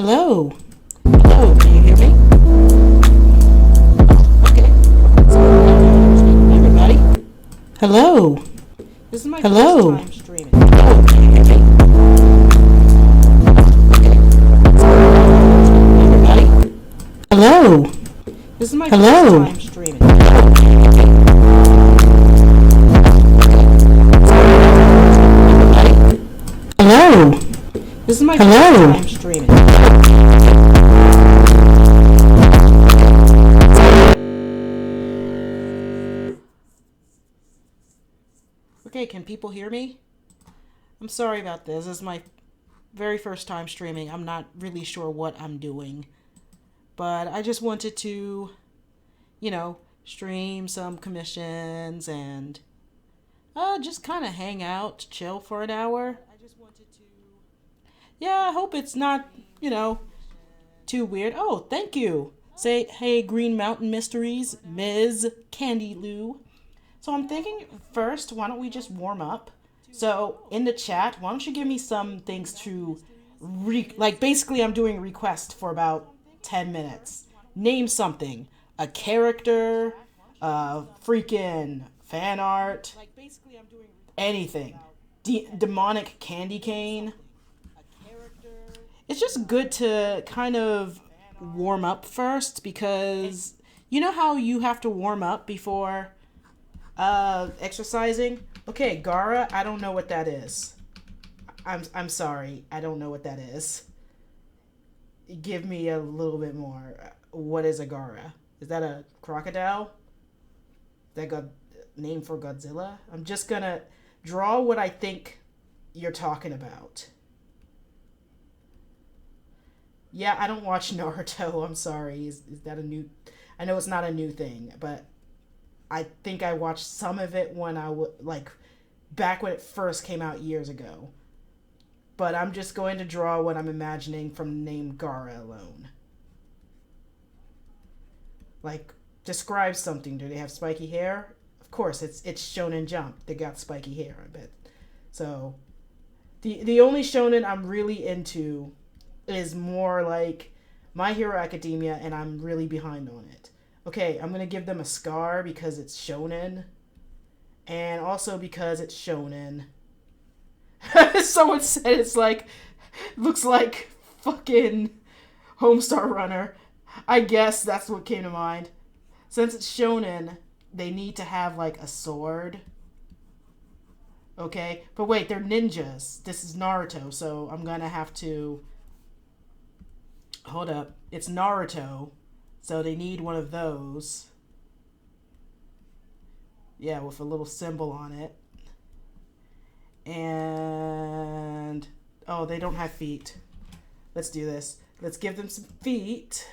Hello. Hello, can you hear me? Okay. Hey, everybody. Hello. This is my Hello. First time streaming. Hello, can you hear me? Hey, everybody. Hello. This is my Hello. First time streaming. Hello. This is my Hello. First time streaming. Okay, can people hear me? I'm sorry about this. This is my very first time streaming. I'm not really sure what I'm doing. But I just wanted to, stream some commissions and just kind of hang out, chill for an hour. Yeah, I hope it's not, too weird. Oh, thank you. Say, hey, Green Mountain Mysteries, Ms. Candy Lou. So I'm thinking first, why don't we just warm up? So in the chat, why don't you give me some things to basically I'm doing a request for about 10 minutes. Name something. A character, freaking fan art, anything. Demonic candy cane. It's just good to kind of warm up first because you know how you have to warm up before exercising. Okay, Gara, I don't know what that is. I'm sorry, I don't know what that is. Give me a little bit more. What is a Gara? Is that a crocodile? That got name for Godzilla? I'm just gonna draw what I think you're talking about. Yeah, I don't watch Naruto. I'm sorry. Is that a new? I know it's not a new thing, but I think I watched some of it when back when it first came out years ago. But I'm just going to draw what I'm imagining from the name Gara alone. Like, describe something. Do they have spiky hair? Of course, it's Shonen Jump. They got spiky hair, I bet. So, the only shonen I'm really into is more like My Hero Academia, and I'm really behind on it. Okay, I'm gonna give them a scar because it's shonen, and also because it's shonen. Someone said looks like fucking Homestar Runner. I guess that's what came to mind. Since it's shonen, they need to have like a sword. Okay, but wait, they're ninjas. This is Naruto, so I'm gonna have to hold up. It's Naruto. So they need one of those. Yeah, with a little symbol on it. And oh, they don't have feet. Let's do this. Let's give them some feet.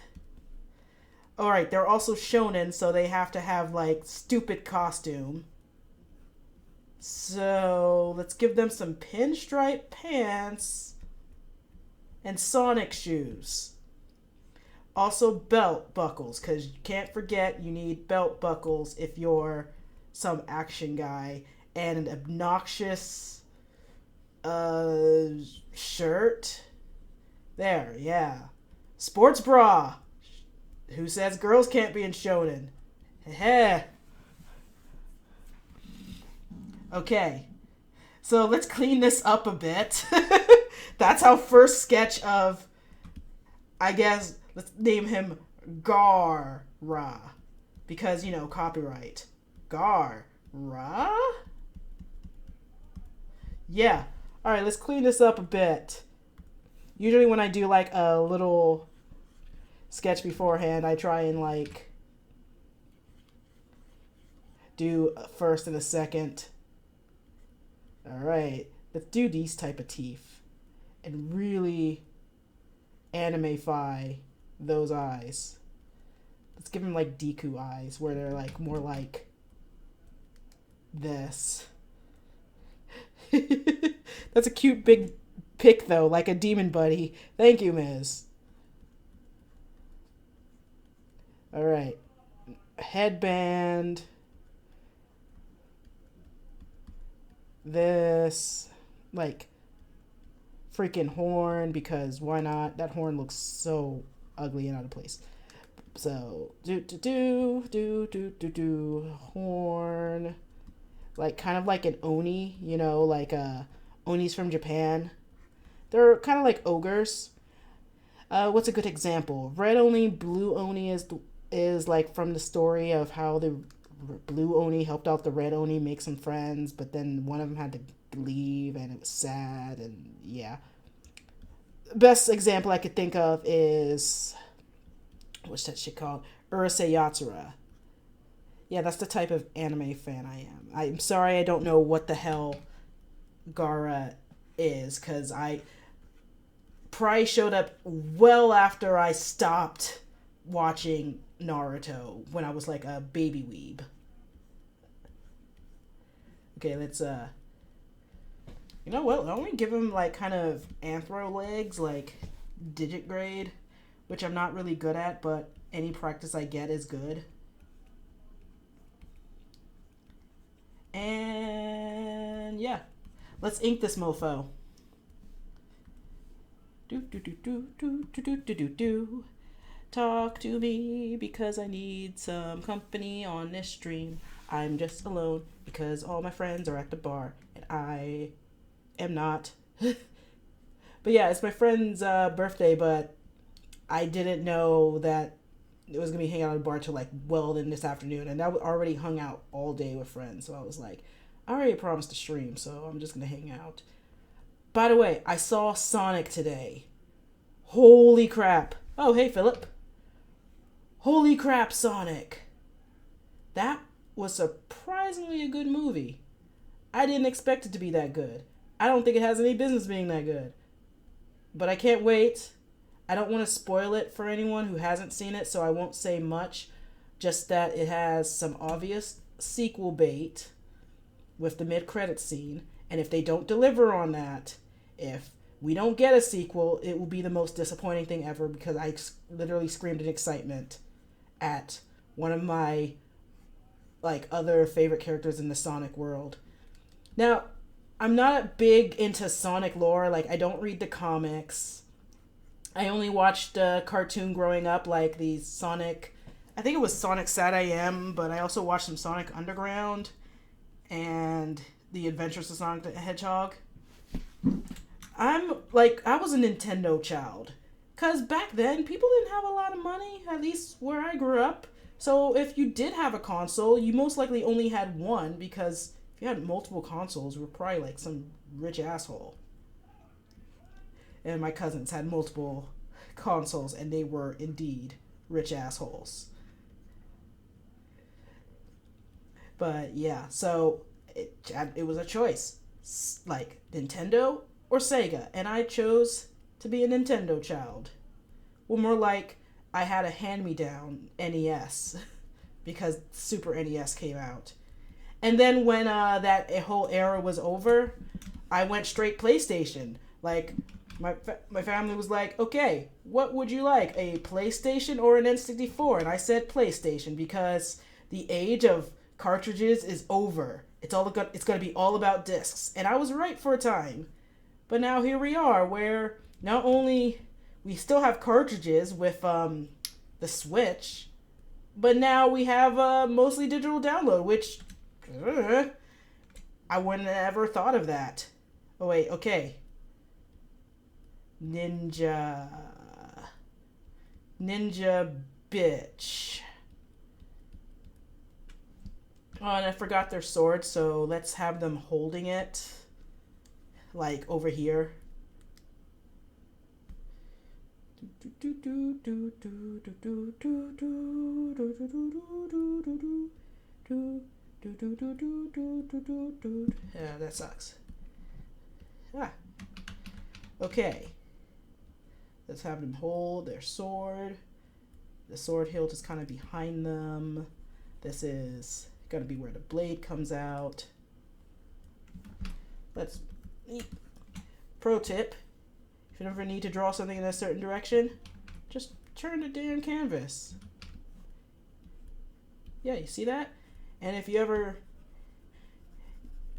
Alright, they're also shonen, so they have to have like stupid costume. So let's give them some pinstripe pants and Sonic shoes. Also belt buckles, because you can't forget you need belt buckles if you're some action guy. And an obnoxious shirt. There, yeah. Sports bra. Who says girls can't be in shonen? Heh. Okay. So let's clean this up a bit. That's our first sketch of, I guess, let's name him Gara. Because, copyright. Gara. Yeah. Alright, let's clean this up a bit. Usually when I do like a little sketch beforehand, I try and do a first and a second. Alright. Let's do these type of teeth. And really animefy those eyes. Let's give them like Deku eyes, where they're like more like this. That's a cute big pic though, like a demon buddy. Thank you, Miz. Alright. Headband. This. Like freaking horn because why not? That horn looks so ugly and out of place. So do horn, like kind of like an oni, like onis from Japan. They're kind of like ogres. What's a good example? Red Oni, Blue Oni is like from the story of how the Blue Oni helped out the Red Oni make some friends, but then one of them had to leave, and it was sad, and yeah. Best example I could think of is what's that shit called? Urusei Yatsura. Yeah, that's the type of anime fan I am. I'm sorry I don't know what the hell Gara is, because I probably showed up well after I stopped watching Naruto when I was like a baby weeb. Okay, let's you know what? Why don't we give him like kind of anthro legs, like digit grade, which I'm not really good at, but any practice I get is good. And yeah, let's ink this mofo. Do. Talk to me because I need some company on this stream. I'm just alone because all my friends are at the bar and I am not. But yeah, it's my friend's birthday, but I didn't know that it was gonna be hanging out at the bar till like well in this afternoon, and I already hung out all day with friends, so I was like, I already promised to stream, so I'm just gonna hang out. By the way, I saw Sonic today. Holy crap. Oh, hey, Philip. Holy crap, Sonic. That was surprisingly a good movie. I didn't expect it to be that good. I don't think it has any business being that good. But I can't wait. I don't want to spoil it for anyone who hasn't seen it, so I won't say much. Just that it has some obvious sequel bait with the mid-credits scene. And if they don't deliver on that, if we don't get a sequel, it will be the most disappointing thing ever, because I literally screamed in excitement at one of my like other favorite characters in the Sonic world. Now, I'm not big into Sonic lore. Like, I don't read the comics. I only watched a cartoon growing up, like the Sonic, I think it was Sonic Sat AM, but I also watched some Sonic Underground and The Adventures of Sonic the Hedgehog. I was a Nintendo child. Because back then, people didn't have a lot of money, at least where I grew up. So if you did have a console, you most likely only had one, because if you had multiple consoles, you were probably like some rich asshole. And my cousins had multiple consoles, and they were indeed rich assholes. But yeah, so it was a choice. Like, Nintendo or Sega, and I chose to be a Nintendo child. Well, more like I had a hand-me-down NES because Super NES came out. And then when that whole era was over, I went straight PlayStation. Like, my family was like, okay, what would you like, a PlayStation or an N64? And I said PlayStation because the age of cartridges is over. It's going to be all about discs. And I was right for a time. But now here we are, where not only we still have cartridges with the Switch, but now we have mostly digital download, which I wouldn't have ever thought of that. Oh wait, okay. Ninja bitch. Oh, and I forgot their sword, so let's have them holding it, like over here. Yeah, that sucks. Ah. Okay. Let's have them hold their sword. The sword hilt is kind of behind them. This is going to be where the blade comes out. Let's... Pro tip. If you ever need to draw something in a certain direction, just turn the damn canvas. Yeah, you see that? And if you ever...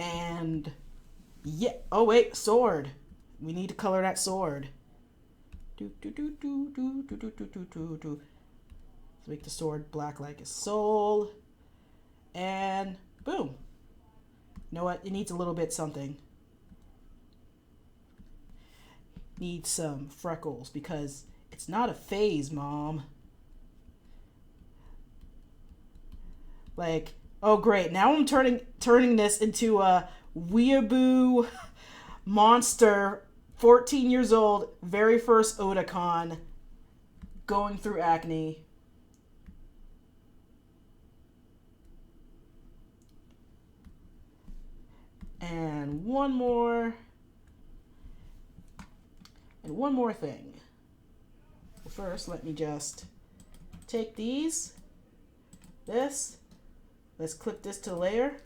And yeah. Oh wait, sword. We need to color that sword. Do do do do do do do do do do do. Let's make the sword black like his soul. And boom. You know what? It needs a little bit something. Needs some freckles because it's not a phase, Mom. Like, oh great, now I'm turning this into a weeaboo monster, 14 years old, very first Otakon, going through acne. And one more thing. Well, first, let me just take this. Let's clip this to layer.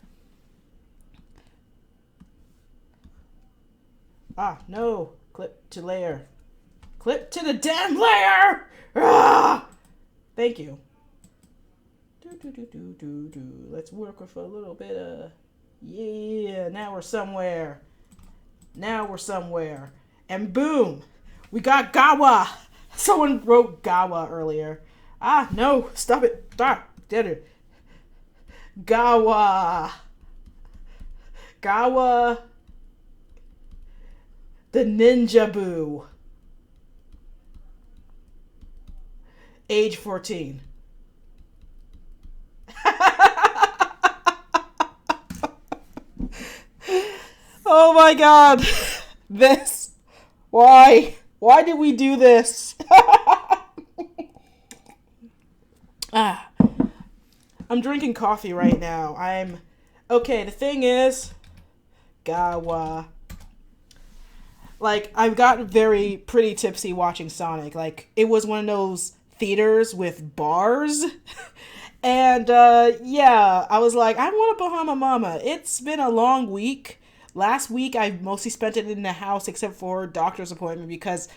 Ah, no. Clip to layer. Clip to the damn layer! Ah! Thank you. Let's work with a little bit of... Yeah, now we're somewhere. And boom! We got Gawa! Someone wrote Gawa earlier. Ah, no. Stop it. Stop. Did it. Gawa, the Ninja Boo, age 14. Oh my God, why did we do this? I'm drinking coffee right now. Okay, the thing is, Gawa. Like, I've gotten pretty tipsy watching Sonic. Like, it was one of those theaters with bars. And, yeah, I was like, I want a Bahama Mama. It's been a long week. Last week, I mostly spent it in the house except for a doctor's appointment because...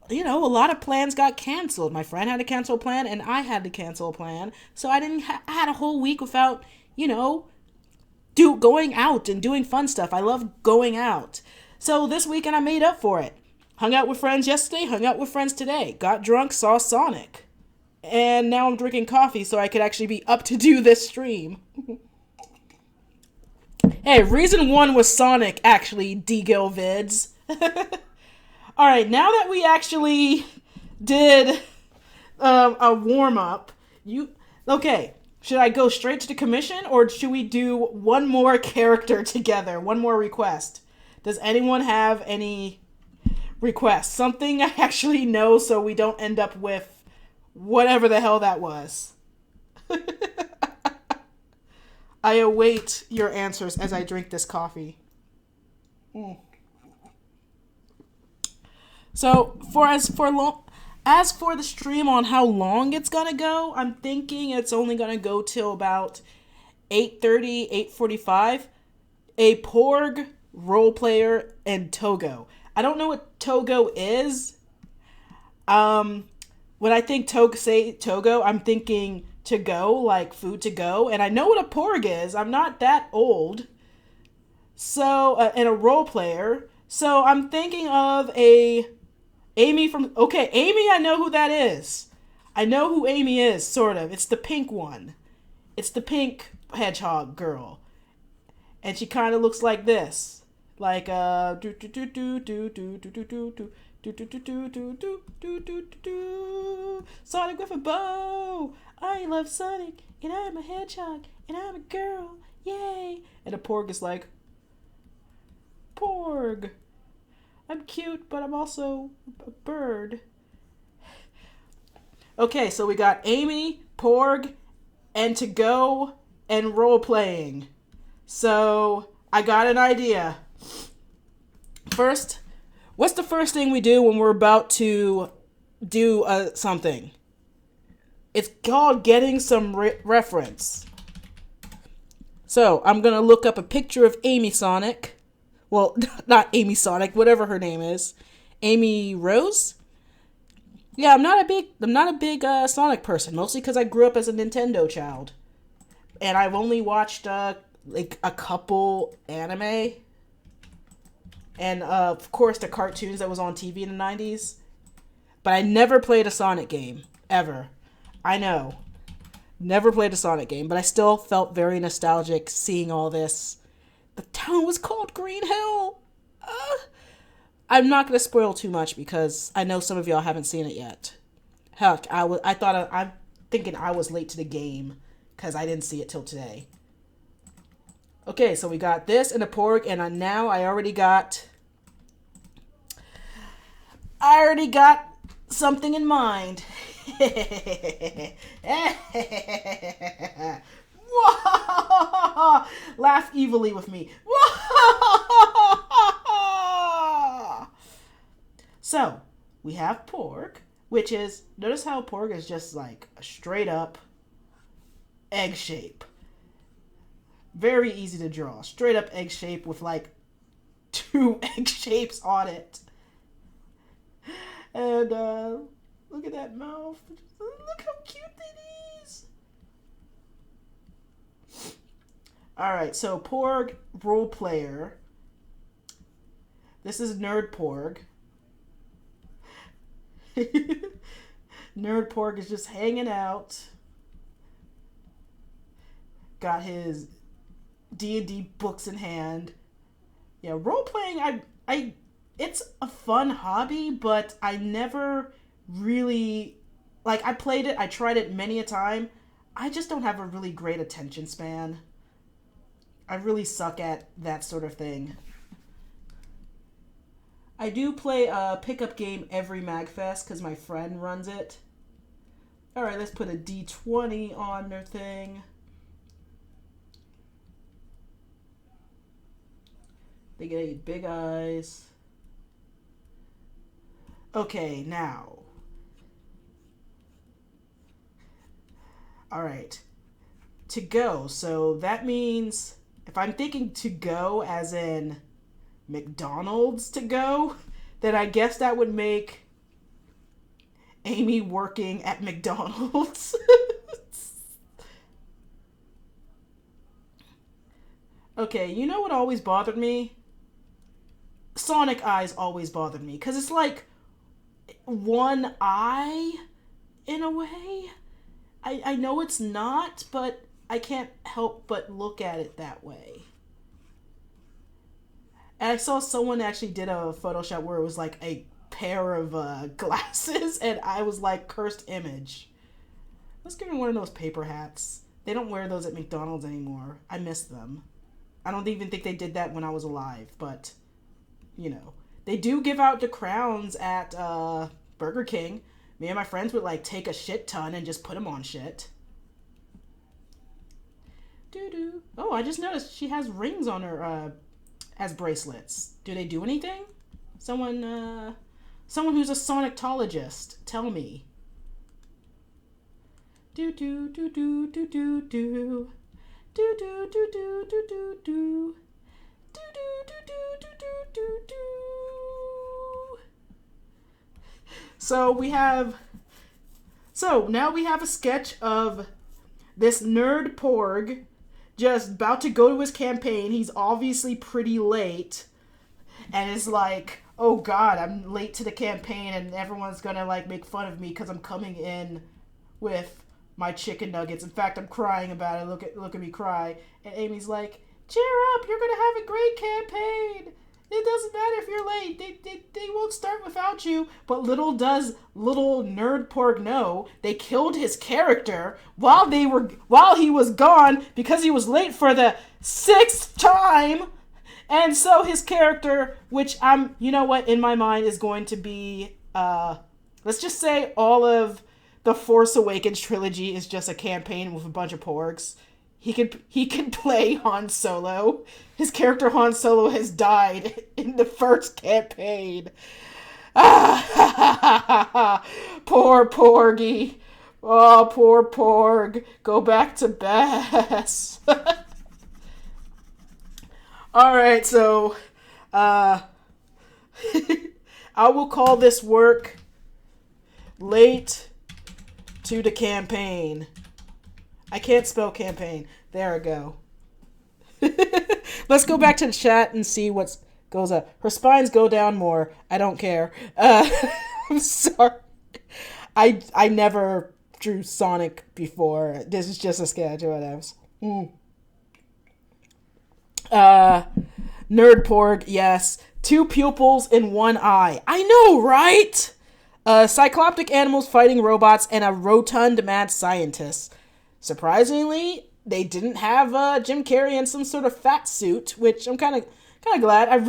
a lot of plans got canceled. My friend had to cancel a plan, and I had to cancel a plan. So I I had a whole week without, going out and doing fun stuff. I love going out. So this weekend I made up for it. Hung out with friends yesterday, hung out with friends today. Got drunk, saw Sonic. And now I'm drinking coffee so I could actually be up to do this stream. Hey, reason one was Sonic, actually, D-Gill vids. All right, now that we actually did a warm-up, okay, should I go straight to the commission, or should we do one more character together, one more request? Does anyone have any requests? Something I actually know so we don't end up with whatever the hell that was. I await your answers as I drink this coffee. So, as for the stream on how long it's gonna go, I'm thinking it's only gonna go till about 8:30, 8:45. A Porg, role player, and Togo. I don't know what Togo is. When I think Togo, I'm thinking to go, like food to go, and I know what a Porg is. I'm not that old. So, and a role player. So I'm thinking of Amy Amy, I know who that is. I know who Amy is, sort of. It's the pink one. It's the pink hedgehog girl. And she kind of looks like this. Like, Sonic with a bow. I love Sonic, and I'm a hedgehog, and I'm a girl. Yay. And the Porg is like, Porg. I'm cute, but I'm also a bird. Okay, so we got Amy, Porg, and to go and role playing. So I got an idea. First, what's the first thing we do when we're about to do something? It's called getting some reference. So I'm gonna look up a picture of Amy Sonic. Well, not Amy Sonic, whatever her name is. Amy Rose? Yeah, I'm not a big Sonic person, mostly because I grew up as a Nintendo child. And I've only watched like a couple anime, and of course the cartoons that was on TV in the 90s. But I never played a Sonic game ever. I know, never played a Sonic game, but I still felt very nostalgic seeing all this. The town was called Green Hill. I'm not gonna spoil too much because I know some of y'all haven't seen it yet. Heck, I'm thinking I was late to the game because I didn't see it till today. Okay, so we got this and a porg, and now I already got something in mind. Laugh evilly with me. So, we have porg, which is, notice how porg is just like a straight up egg shape. Very easy to draw. Straight up egg shape with like 2 egg shapes on it. And look at that mouth. Look how cute it is. Alright, so porg role player. This is Nerd Porg. Nerd Porg is just hanging out. Got his D&D books in hand. Yeah, role playing, I it's a fun hobby, but I never really, like, I played it, I tried it many a time. I just don't have a really great attention span. I really suck at that sort of thing. I do play a pickup game every MagFest because my friend runs it. Alright, let's put a D20 on their thing. They get big eyes. Okay, now. Alright. To go. So that means, if I'm thinking to go as in McDonald's to go, then I guess that would make Amy working at McDonald's. Okay, you know what always bothered me? Sonic eyes always bothered me, because it's like one eye in a way. I know it's not, but I can't help but look at it that way. And I saw someone actually did a Photoshop where it was like a pair of glasses, and I was like, cursed image. Let's give me one of those paper hats. They don't wear those at McDonald's anymore. I miss them. I don't even think they did that when I was alive, but, you know. They do give out the crowns at Burger King. Me and my friends would, like, take a shit ton and just put them on shit. Doo-doo. Oh, I just noticed she has rings on her as bracelets. Do they do anything? Someone who's a Sonictologist, tell me. Do-do-do-do-do-do-do. Do-do-do-do-do-do-do. Do-do-do-do-do-do-do. So now we have a sketch of this nerd porg just about to go to his campaign. He's obviously pretty late and is like, oh god, I'm late to the campaign and everyone's gonna like make fun of me because I'm coming in with my chicken nuggets. In fact, I'm crying about it. Look at me cry. And Amy's like, cheer up, you're gonna have a great campaign. It doesn't matter if you're late. They won't start without you. But little does little nerd porg know, they killed his character while he was gone because he was late for the 6th time. And so his character, which you know what, in my mind is going to be, let's just say all of the Force Awakens trilogy is just a campaign with a bunch of porgs. He could play Han Solo. His character Han Solo has died in the first campaign. Poor Porgy. Oh, poor Porg. Go back to Bass. Alright, so I will call this work late to the campaign. I can't spell campaign. There I go. Let's go back to the chat and see what goes up. Her spines go down more. I don't care. I'm sorry. I never drew Sonic before. This is just a sketch or whatever. Nerd Porg, yes. 2 pupils in 1 eye. I know, right? Cycloptic animals fighting robots and a rotund mad scientist. Surprisingly, they didn't have Jim Carrey in some sort of fat suit, which I'm kind of glad. I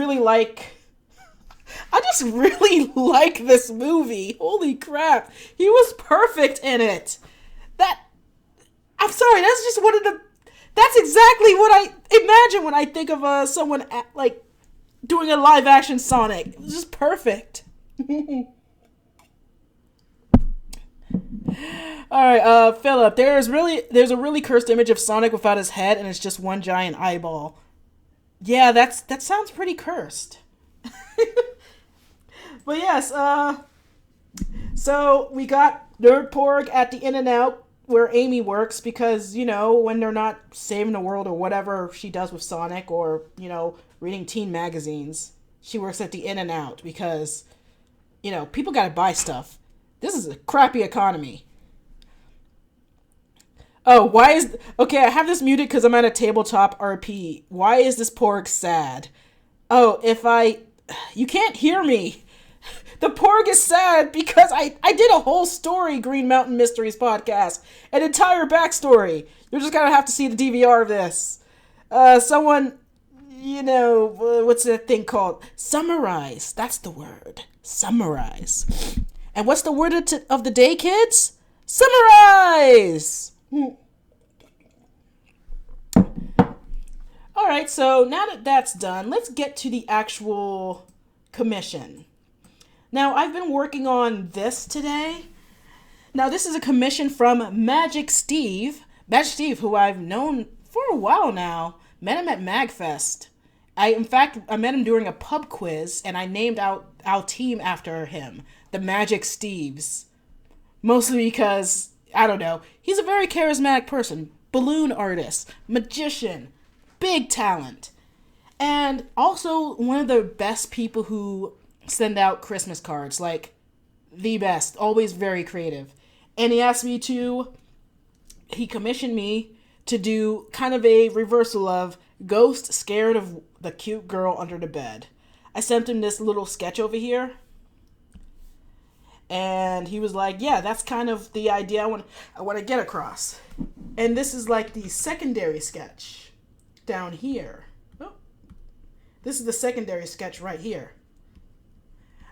just really like this movie. Holy crap. He was perfect in it. I'm sorry, that's just that's exactly what I imagine when I think of someone doing a live action Sonic. It was just perfect. Alright, Philip, there's a really cursed image of Sonic without his head and it's just one giant eyeball. Yeah, that sounds pretty cursed. But yes, so we got Nerd Porg at the In-N-Out where Amy works because, when they're not saving the world or whatever she does with Sonic or, reading teen magazines, she works at the In-N-Out because, people gotta buy stuff. This is a crappy economy. Oh, okay, I have this muted because I'm at a tabletop RP. Why is this Porg sad? Oh, you can't hear me. The Porg is sad because I did a whole story, Green Mountain Mysteries podcast. An entire backstory. You're just gonna have to see the DVR of this. Someone, what's that thing called? Summarize. That's the word. Summarize. And what's the word of the day, kids? Summarize! Alright, so now that that's done, let's get to the actual commission. Now, I've been working on this today. Now, this is a commission from Magic Steve. Magic Steve, who I've known for a while now. Met him at MagFest. I met him during a pub quiz, and I named our team after him. The Magic Steves. Mostly because, I don't know, he's a very charismatic person. Balloon artist. Magician. Big talent. And also one of the best people who send out Christmas cards. Like, the best. Always very creative. And he commissioned me to do kind of a reversal of Ghost scared of the cute girl under the bed. I sent him this little sketch over here. And he was like, yeah, that's kind of the idea I want to get across. And this is like the secondary sketch down here. Oh, this is the secondary sketch right here.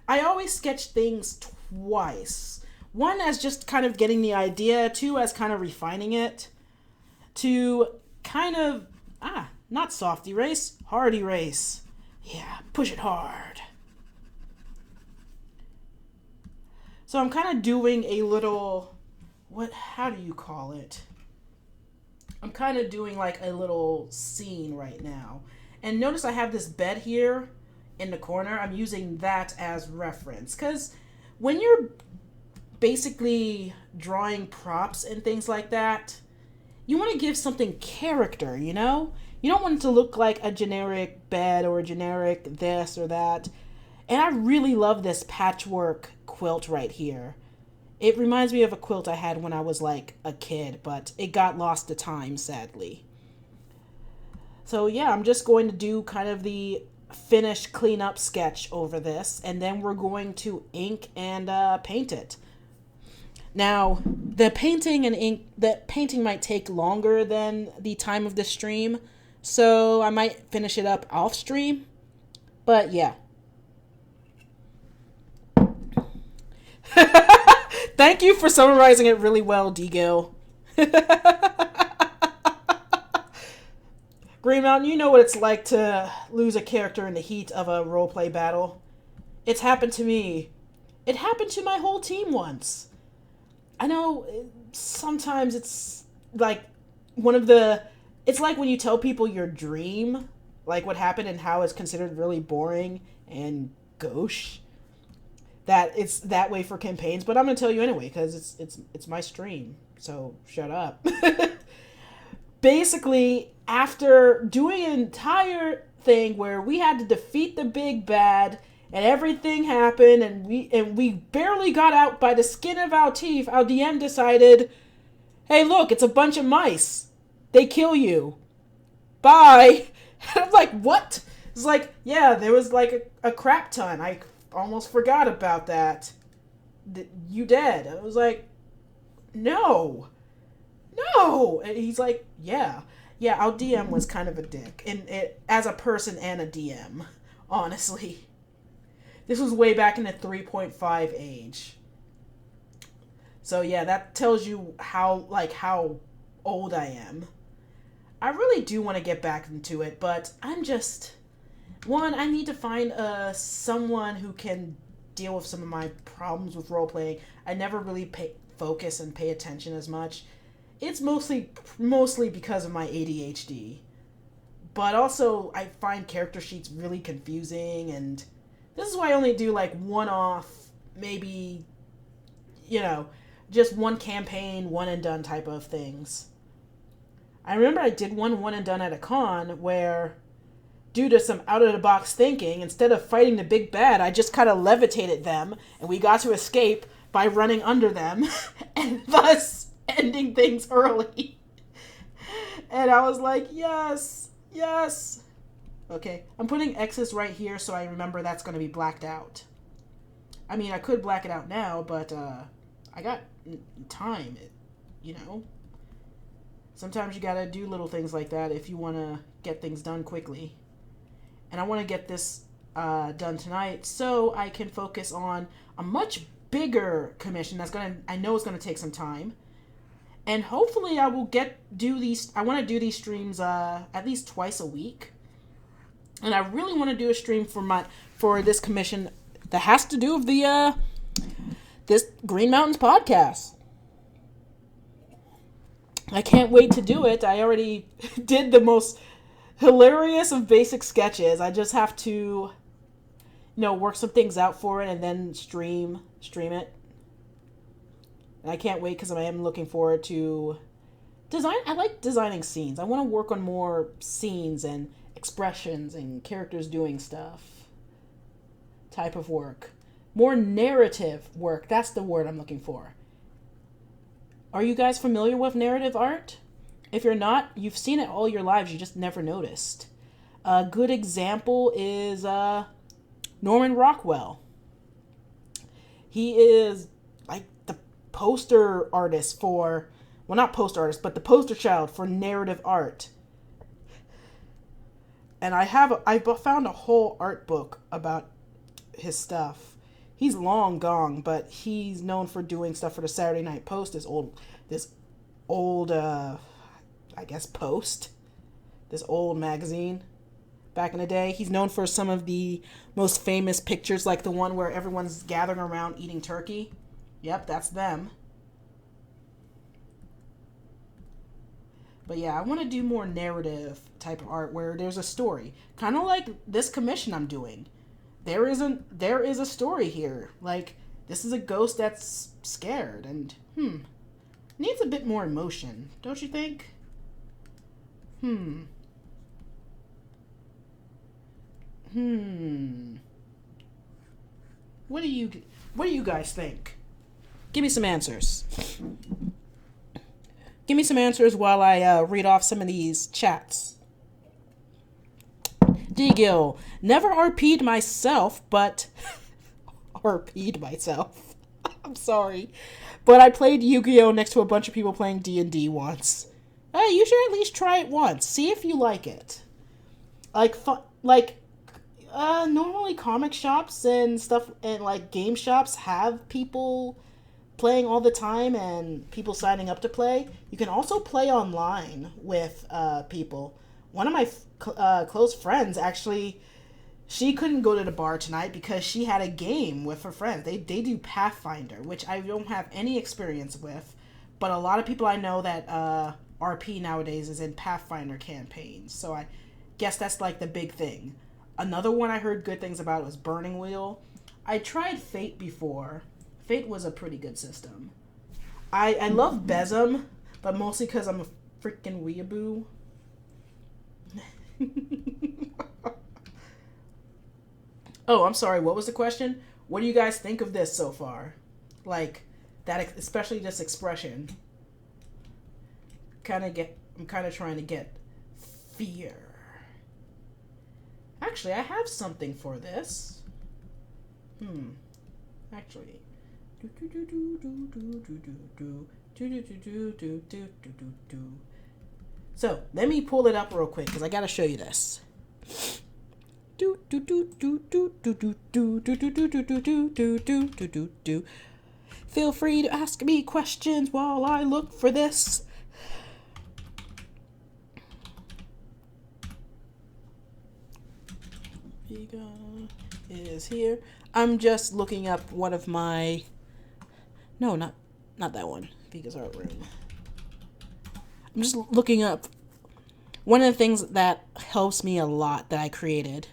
I always sketch things twice. One as just kind of getting the idea, 2 as kind of refining it, to kind of, not soft erase, hard erase. Yeah, push it hard. So I'm kind of doing a little, how do you call it? I'm kind of doing like a little scene right now. And notice I have this bed here in the corner. I'm using that as reference. Because when you're basically drawing props and things like that, you want to give something character, You don't want it to look like a generic bed or a generic this or that. And I really love this patchwork quilt right here. It reminds me of a quilt I had when I was like a kid, but it got lost to time, sadly. So yeah, I'm just going to do kind of the finish cleanup sketch over this, and then we're going to ink and paint it. Now, the painting might take longer than the time of the stream, so I might finish it up off stream, but yeah. Thank you for summarizing it really well, D-Gill. Green Mountain, you know what it's like to lose a character in the heat of a roleplay battle. It's happened to me. It happened to my whole team once. I know sometimes it's like it's like when you tell people your dream, like what happened and how it's considered really boring and gauche. That it's that way for campaigns, but I'm gonna tell you anyway because it's my stream, so shut up. Basically, after doing an entire thing where we had to defeat the big bad and everything happened and we barely got out by the skin of our teeth, our DM decided, hey, look, it's a bunch of mice. They kill you. Bye. And I'm like, what? It's like, yeah, there was like a crap ton. I almost forgot about that. You dead. I was like, no. No. And he's like, yeah. Yeah, our DM was kind of a dick. And as a person and a DM, honestly. This was way back in the 3.5 age. So yeah, that tells you how old I am. I really do want to get back into it, but I'm just... One, I need to find someone who can deal with some of my problems with role-playing. I never really focus and pay attention as much. It's mostly because of my ADHD. But also, I find character sheets really confusing, and this is why I only do like one-off, maybe, just one campaign, one and done type of things. I remember I did one and done at a con where, due to some out-of-the-box thinking, instead of fighting the big bad, I just kind of levitated them, and we got to escape by running under them, and thus ending things early. And I was like, yes. Okay, I'm putting X's right here so I remember that's going to be blacked out. I mean, I could black it out now, but I got time, Sometimes you gotta do little things like that if you want to get things done quickly. And I want to get this done tonight so I can focus on a much bigger commission I know is going to take some time. And hopefully I will I want to do these streams at least twice a week. And I really want to do a stream for this commission that has to do with this Green Mountains podcast. I can't wait to do it. I already did the most hilarious of basic sketches. I just have to, work some things out for it and then stream it. And I can't wait because I am looking forward to design. I like designing scenes. I want to work on more scenes and expressions and characters doing stuff type of work. More narrative work. That's the word I'm looking for. Are you guys familiar with narrative art? If you're not, you've seen it all your lives. You just never noticed. A good example is Norman Rockwell. He is like the poster artist for, well, not poster artist, but the poster child for narrative art. And I found a whole art book about his stuff. He's long gone, but he's known for doing stuff for the Saturday Night Post, this old Post, this old magazine back in the day. He's known for some of the most famous pictures, like the one where everyone's gathering around eating turkey. Yep, that's them. But yeah, I want to do more narrative type of art where there's a story. Kind of like this commission I'm doing. There is a story here. Like, this is a ghost that's scared and, needs a bit more emotion, don't you think? What do you guys think? Give me some answers. Give me some answers while I read off some of these chats. D-Gill, never RP'd myself, but... RP'd myself. I'm sorry. But I played Yu-Gi-Oh! Next to a bunch of people playing D&D once. You should at least try it once. See if you like it. Normally comic shops and stuff, and like game shops have people playing all the time and people signing up to play. You can also play online with people. One of my close friends, actually, she couldn't go to the bar tonight because she had a game with her friends. They do Pathfinder, which I don't have any experience with, but a lot of people I know that RP nowadays is in Pathfinder campaigns, so I guess that's like the big thing. Another one I heard good things about was Burning Wheel. I tried Fate before. Fate was a pretty good system. I love Besem, but mostly because I'm a freaking weeaboo. Oh, I'm sorry. What was the question? What do you guys think of this so far? Like that, especially this expression. I'm kind of trying to get fear. Actually, I have something for this. Actually. So, let me pull it up real quick because I got to show you this. Feel free to ask me questions while I look for this. Viga is here. I'm just looking up one of my... No, not that one. Viga's art room. I'm just looking up one of the things that helps me a lot that I created.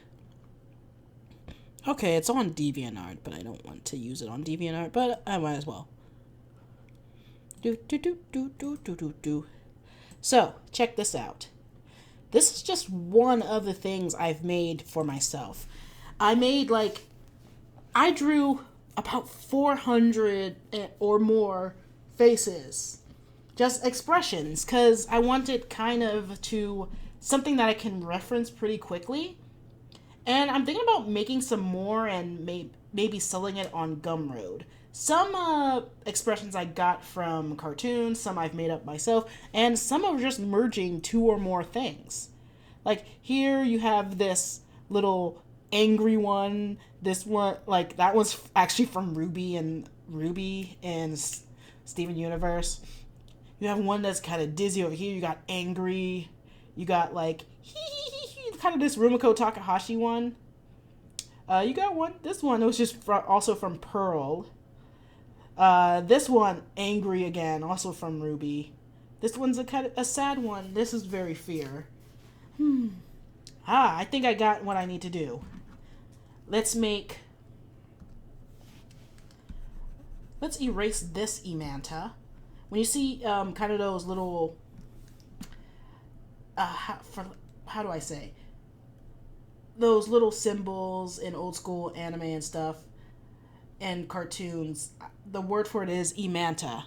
Okay, it's on DeviantArt, but I don't want to use it on DeviantArt, but I might as well. So, check this out. This is just one of the things I've made for myself. I drew about 400 or more faces. Just expressions, because I wanted kind of to something that I can reference pretty quickly. And I'm thinking about making some more and maybe selling it on Gumroad. Some expressions I got from cartoons, some I've made up myself, and some are just merging two or more things. Like here you have this little angry one. This one, like that one's actually from Ruby and Steven Universe. You have one that's kind of dizzy over here. You got angry. You got like kind of this Rumiko Takahashi one. You got one. This one was just also from Pearl. This one angry again, also from Ruby. This one's a kind of a sad one. This is very fear. I think I got what I need to do. Let's erase this Emanta. When you see kind of those little how do I say, those little symbols in old school anime and stuff and cartoons, the word for it is Emanta.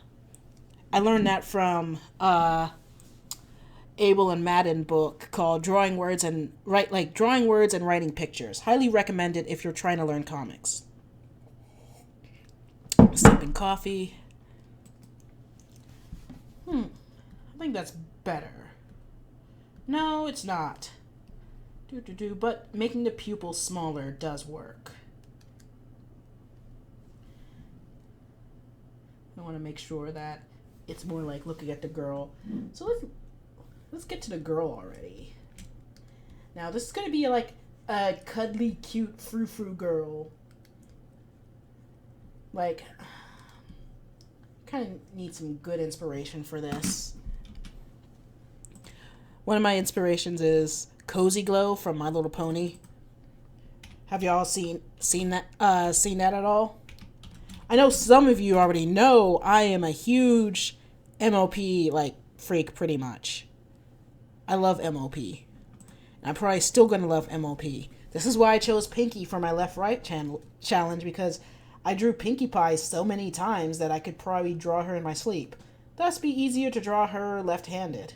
I learned that from Abel and Madden book called Drawing Words and Writing Pictures. Highly recommended if you're trying to learn comics. Sipping coffee. I think that's better. No, it's not. But making the pupil smaller does work. I want to make sure that it's more like looking at the girl. So let's get to the girl already. Now this is gonna be like a cuddly, cute, frou-frou girl. Like, kind of need some good inspiration for this. One of my inspirations is Cozy Glow from My Little Pony. Have y'all seen that at all? I know some of you already know I am a huge MOP freak, pretty much. I love MOP. And I'm probably still gonna love MOP. This is why I chose Pinkie for my left-right challenge, because I drew Pinkie Pie so many times that I could probably draw her in my sleep. Thus be easier to draw her left-handed.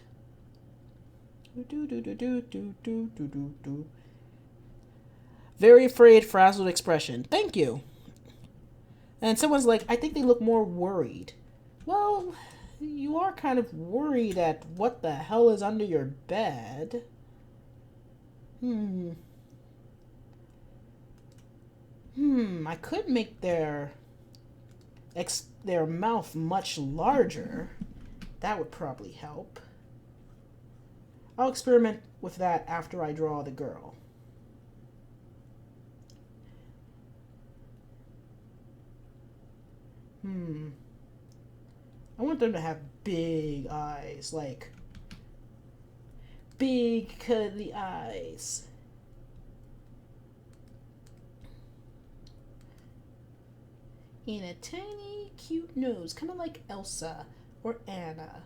Very afraid, frazzled expression. Thank you. And someone's like, I think they look more worried. Well, you are kind of worried at what the hell is under your bed. I could make their mouth much larger. That would probably help. I'll experiment with that after I draw the girl. I want them to have big eyes, like big cuddly eyes. And a tiny cute nose, kind of like Elsa or Anna.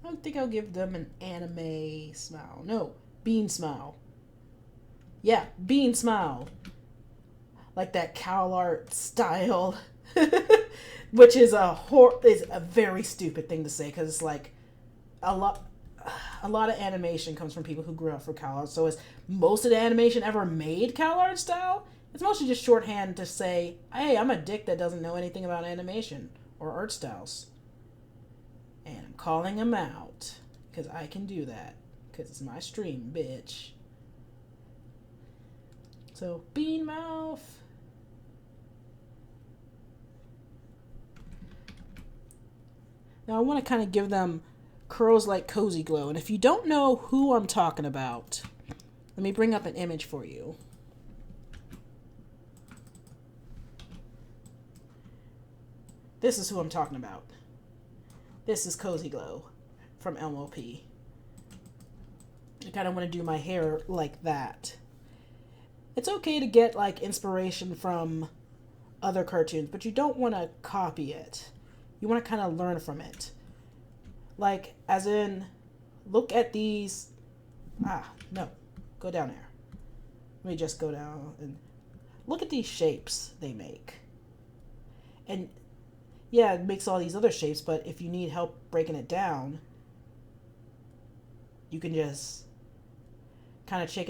I don't think I'll give them an anime smile. No, bean smile. Yeah, bean smile. Like that cowl art style. Which is is a very stupid thing to say because it's like a lot a lot of animation comes from people who grew up with cowl art. So is most of the animation ever made cowl art style? It's mostly just shorthand to say, hey, I'm a dick that doesn't know anything about animation or art styles. And I'm calling him out because I can do that because it's my stream, bitch. So, bean mouth. Now I want to kind of give them curls like Cozy Glow. And if you don't know who I'm talking about, let me bring up an image for you. This is who I'm talking about. This is Cozy Glow from MLP. I kind of want to do my hair like that. It's okay to get like inspiration from other cartoons, but you don't want to copy it. You want to kind of learn from it. Like, as in, look at these. No. Go down there. Let me just go down and look at these shapes they make. And yeah, it makes all these other shapes, but if you need help breaking it down, you can just kind of check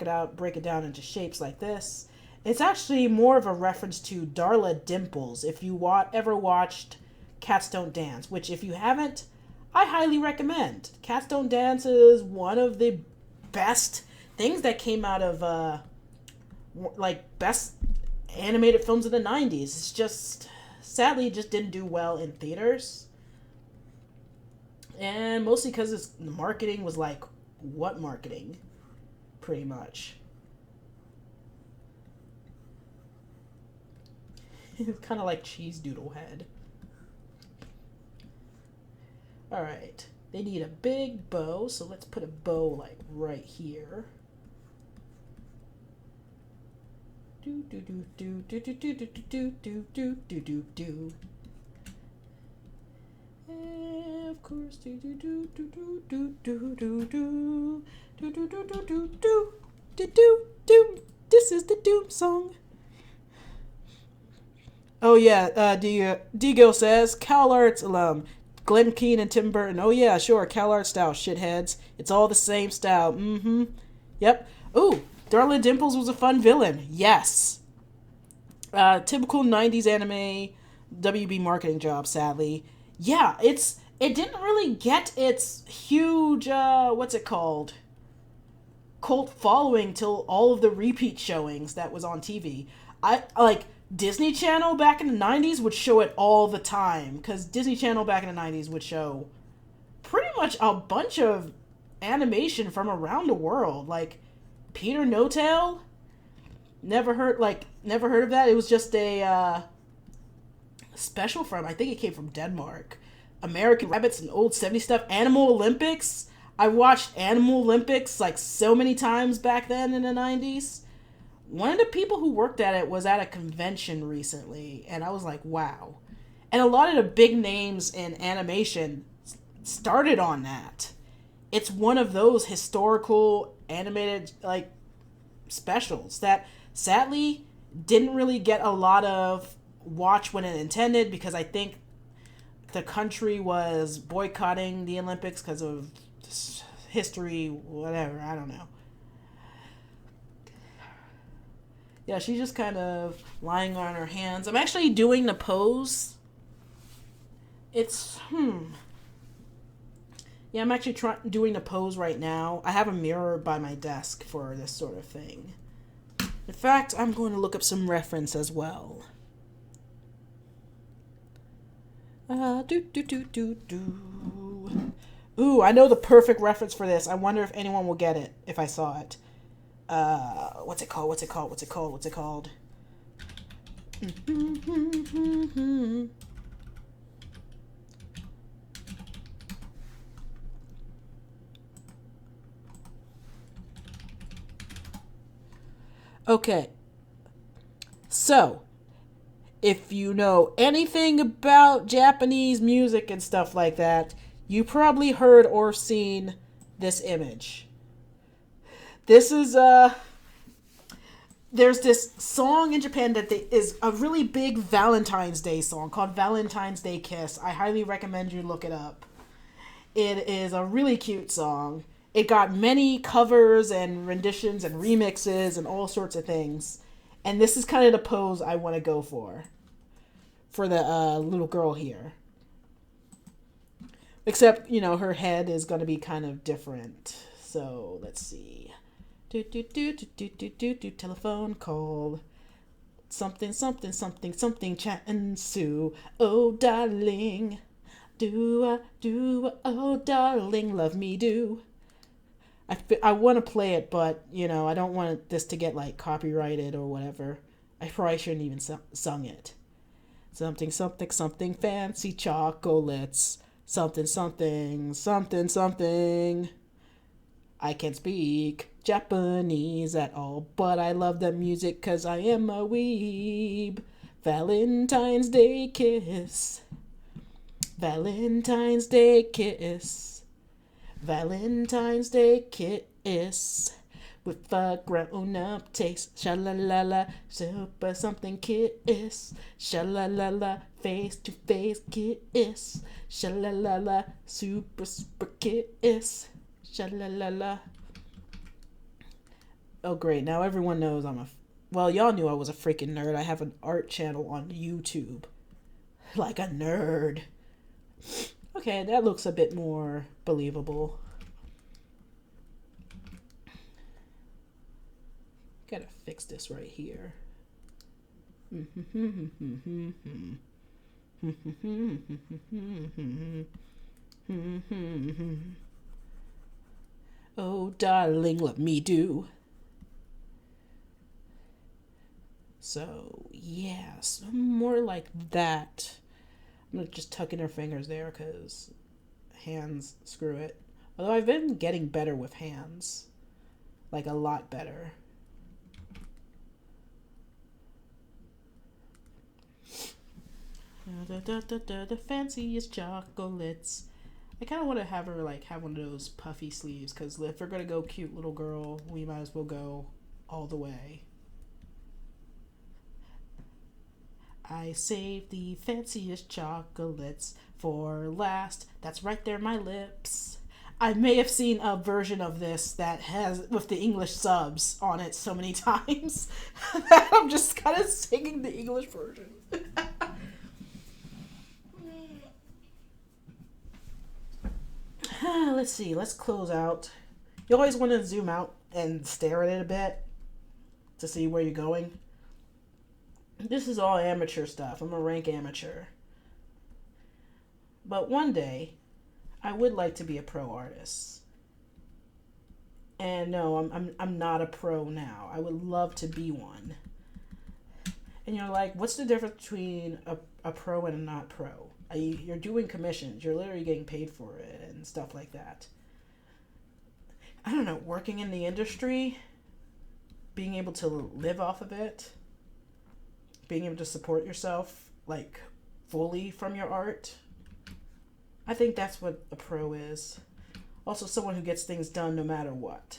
it out, break it down into shapes like this. It's actually more of a reference to Darla Dimples. If you ever watched Cats Don't Dance, which if you haven't, I highly recommend. Cats Don't Dance is one of the best things that came out of best animated films of the 90s. It's just sadly it just didn't do well in theaters. And mostly because the marketing was like, what marketing? Pretty much. It's kind of like Cheese Doodle Head. Alright. They need a big bow, so let's put a bow like right here. Do do do do do do do do do do do do do do. And of course, do do do do do do do do do do do do do do do do do. This is the Doom song. Oh yeah, Digo says Cal Arts alum. Glenn Keane and Tim Burton. Oh yeah, sure, Cal Art style, shitheads. It's all the same style. Mm-hmm. Yep. Ooh, Darla Dimples was a fun villain. Yes. Typical 90s anime WB marketing job, sadly. Yeah, it didn't really get its huge, what's it called? Cult following till all of the repeat showings that was on TV. Disney Channel back in the 90s would show it all the time, because Disney Channel back in the 90s would show pretty much a bunch of animation from around the world, like Peter No Tail. Never heard of that. It was just a special from, I think it came from Denmark. American Rabbits and old 70s stuff. Animal Olympics. I watched Animal Olympics like so many times back then in the 90s. One of the people who worked at it was at a convention recently, and I was like, wow. And a lot of the big names in animation started on that. It's one of those historical animated like specials that sadly didn't really get a lot of watch when it intended, because I think the country was boycotting the Olympics because of history, whatever, I don't know. Yeah, she's just kind of lying on her hands. I'm actually doing the pose. It's, Yeah, I'm actually doing the pose right now. I have a mirror by my desk for this sort of thing. In fact, I'm going to look up some reference as well. Ooh, I know the perfect reference for this. I wonder if anyone will get it if I saw it. What's it called? Okay. So, if you know anything about Japanese music and stuff like that, You probably heard or seen this image. This is there's this song in Japan that is a really big Valentine's Day song called Valentine's Day Kiss. I highly recommend you look it up. It is a really cute song. It got many covers and renditions and remixes and all sorts of things. And this is kind of the pose I want to go for the little girl here. Except, her head is going to be kind of different. So, let's see. Telephone call. Something, something, something, something, chat and sue. Oh, darling. Oh, darling, love me, do. I want to play it, but, I don't want this to get, copyrighted or whatever. I probably shouldn't even sung it. Something, something, something, fancy chocolates. Something, something, something, something. I can't speak Japanese at all, but I love the music 'cause I am a weeb. Valentine's Day kiss. Valentine's Day kiss. Valentine's Day kiss. With a grown-up taste. Sha-la-la-la, super something kiss. Sha-la-la-la, face-to-face kiss. Sha-la-la-la, super, super kiss. Sha-la-la-la. Oh, great. Now everyone knows well, y'all knew I was a freaking nerd. I have an art channel on YouTube. Like a nerd. Okay, that looks a bit more believable. Gotta fix this right here. Oh, darling, let me do. So, yeah, more like that. I'm not just tucking her fingers there because hands, screw it. Although I've been getting better with hands. Like, a lot better. The fanciest chocolates. I kind of want to have her, have one of those puffy sleeves. Because if we're going to go cute little girl, we might as well go all the way. I saved the fanciest chocolates for last. That's right there, my lips. I may have seen a version of this that has with the English subs on it so many times that I'm just kind of singing the English version. Let's see. Let's close out. You always want to zoom out and stare at it a bit to see where you're going. This is all amateur stuff. I'm a rank amateur. But one day, I would like to be a pro artist. And no, I'm not a pro now. I would love to be one. And you're like, what's the difference between a pro and a not pro? You're doing commissions. You're literally getting paid for it and stuff like that. I don't know, working in the industry, being able to live off of it, being able to support yourself, fully from your art. I think that's what a pro is. Also, someone who gets things done no matter what.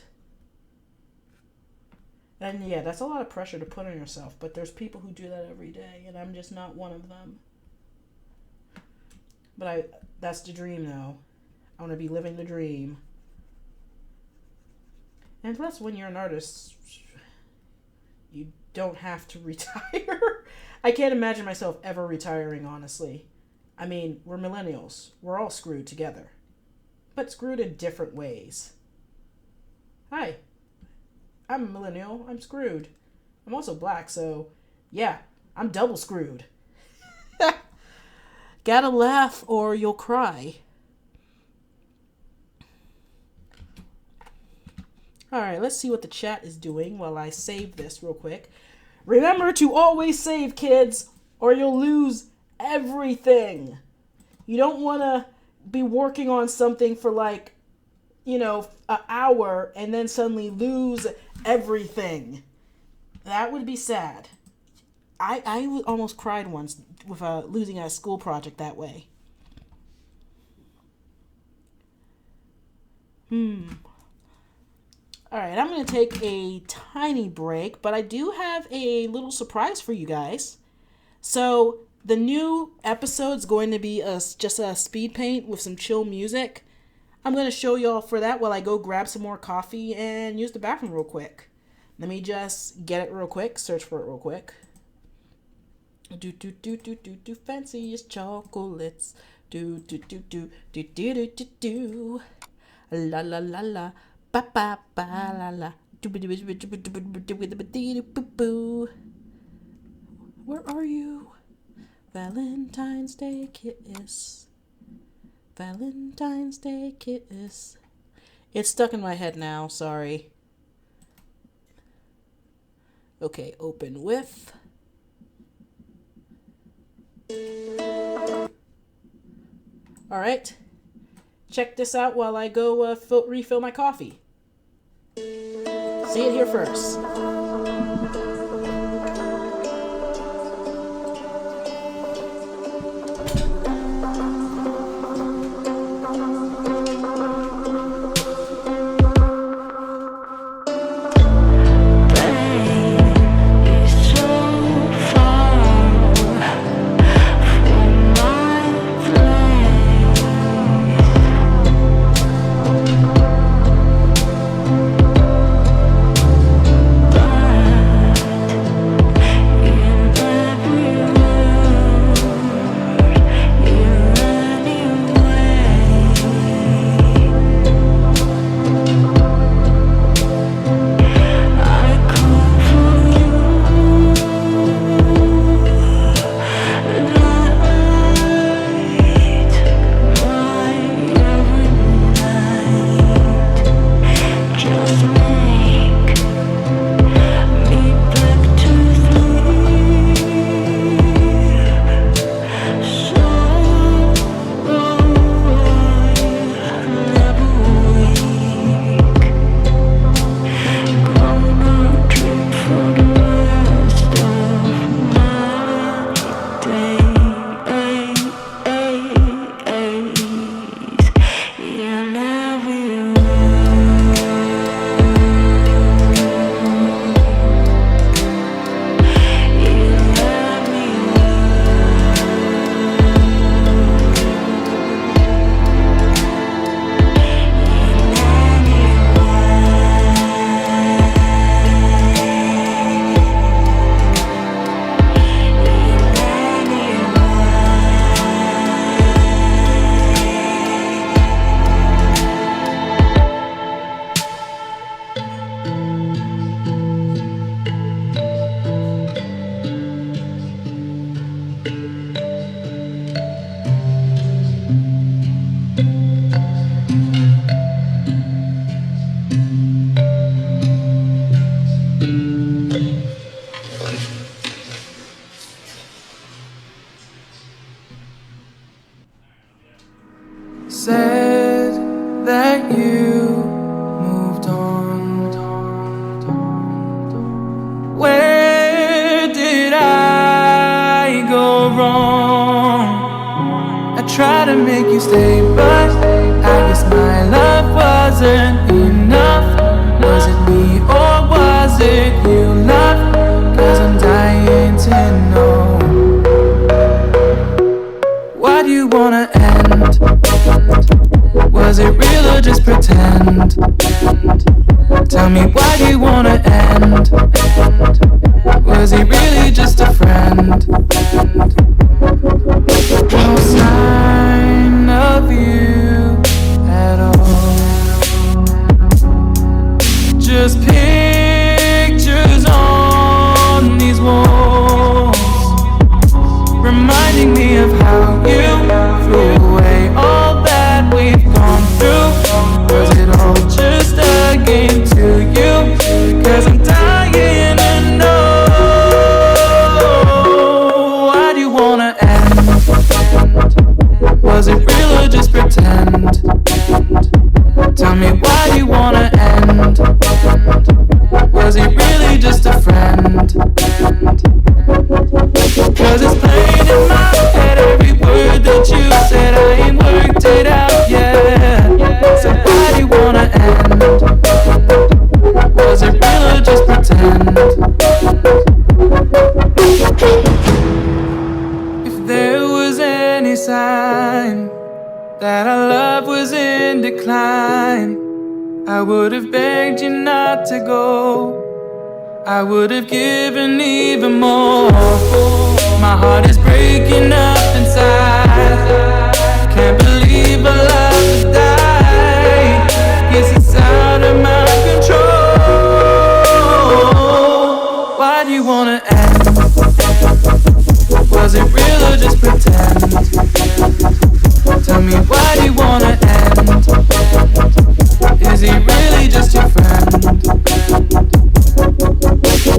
And yeah, that's a lot of pressure to put on yourself, but there's people who do that every day, and I'm just not one of them. But that's the dream, though. I want to be living the dream. And plus, when you're an artist, you don't have to retire. I can't imagine myself ever retiring, honestly. I mean, we're millennials. We're all screwed together. But screwed in different ways. Hi. I'm a millennial. I'm screwed. I'm also black, so yeah, I'm double screwed. Gotta laugh or you'll cry. Alright, let's see what the chat is doing while I save this real quick. Remember to always save, kids, or you'll lose everything. You don't want to be working on something for an hour and then suddenly lose everything. That would be sad. I almost cried once with losing a school project that way. All right, I'm going to take a tiny break, but I do have a little surprise for you guys. So, the new episode's going to be just a speed paint with some chill music. I'm going to show y'all for that while I go grab some more coffee and use the bathroom real quick. Let me just get it real quick, search for it real quick. Do fanciest chocolates. Do la la la la ba ba ba la la. Where are you? Valentine's Day kiss. Valentine's Day kiss. It's stuck in my head now, sorry. Okay, open with. Alright. Check this out while I go refill my coffee. See it here first. Said that you moved on. Where did I go wrong? I tried to make you stay, but I guess my love wasn't enough. Was it me or was it you, love? 'Cause I'm dying to know. Why do you wanna end? Was it real or just pretend? Tell me, why do you wanna end? Was he really just a friend? No sign of you at all. Just pictures on these walls, reminding me of how you threw away all that we've gone through. Was it all just a game to you? 'Cause I'm dying to know. to go, I would have given even more. My heart is breaking up inside. Can't believe our love has died. Guess it's out of my control. Why do you wanna end? Was it real or just pretend? Tell me, why do you wanna end? Is he really just your friend?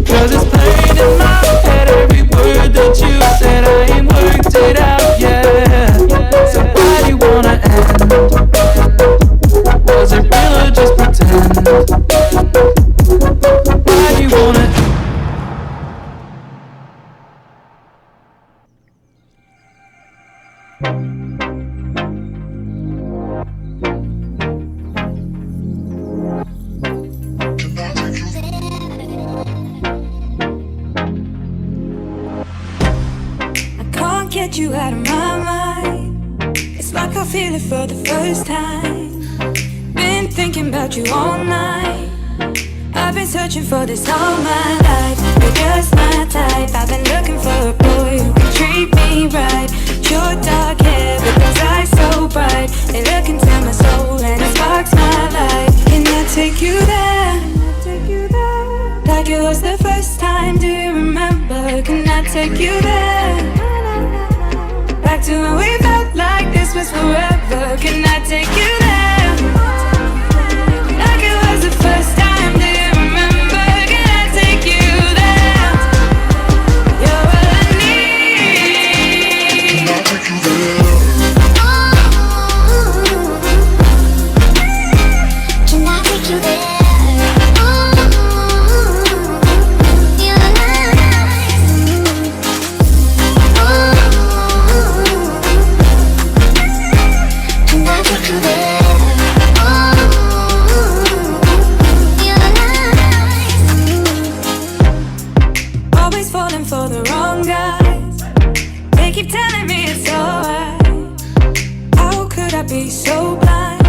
Cause it's plain in my head, every word that you said, I ain't worked it out yet. So why do you wanna end? Was it real or just pretend? Why do you wanna end? Get you out of my mind. It's like I feel it for the first time. Been thinking about you all night. I've been searching for this all my life. You're just my type. I've been looking for a boy who can treat me right. Your dark hair with those eyes so bright. They look into my soul and it sparks my life. Can I take you there? Like it was the first time, do you remember? Can I take you there? Back to when we felt like this was forever. Can I take you there? Like it was the first time, do you remember? Can I take you there? You're all I need. Can I take you there? Can I take you there? Keep telling me it's alright. How could I be so blind?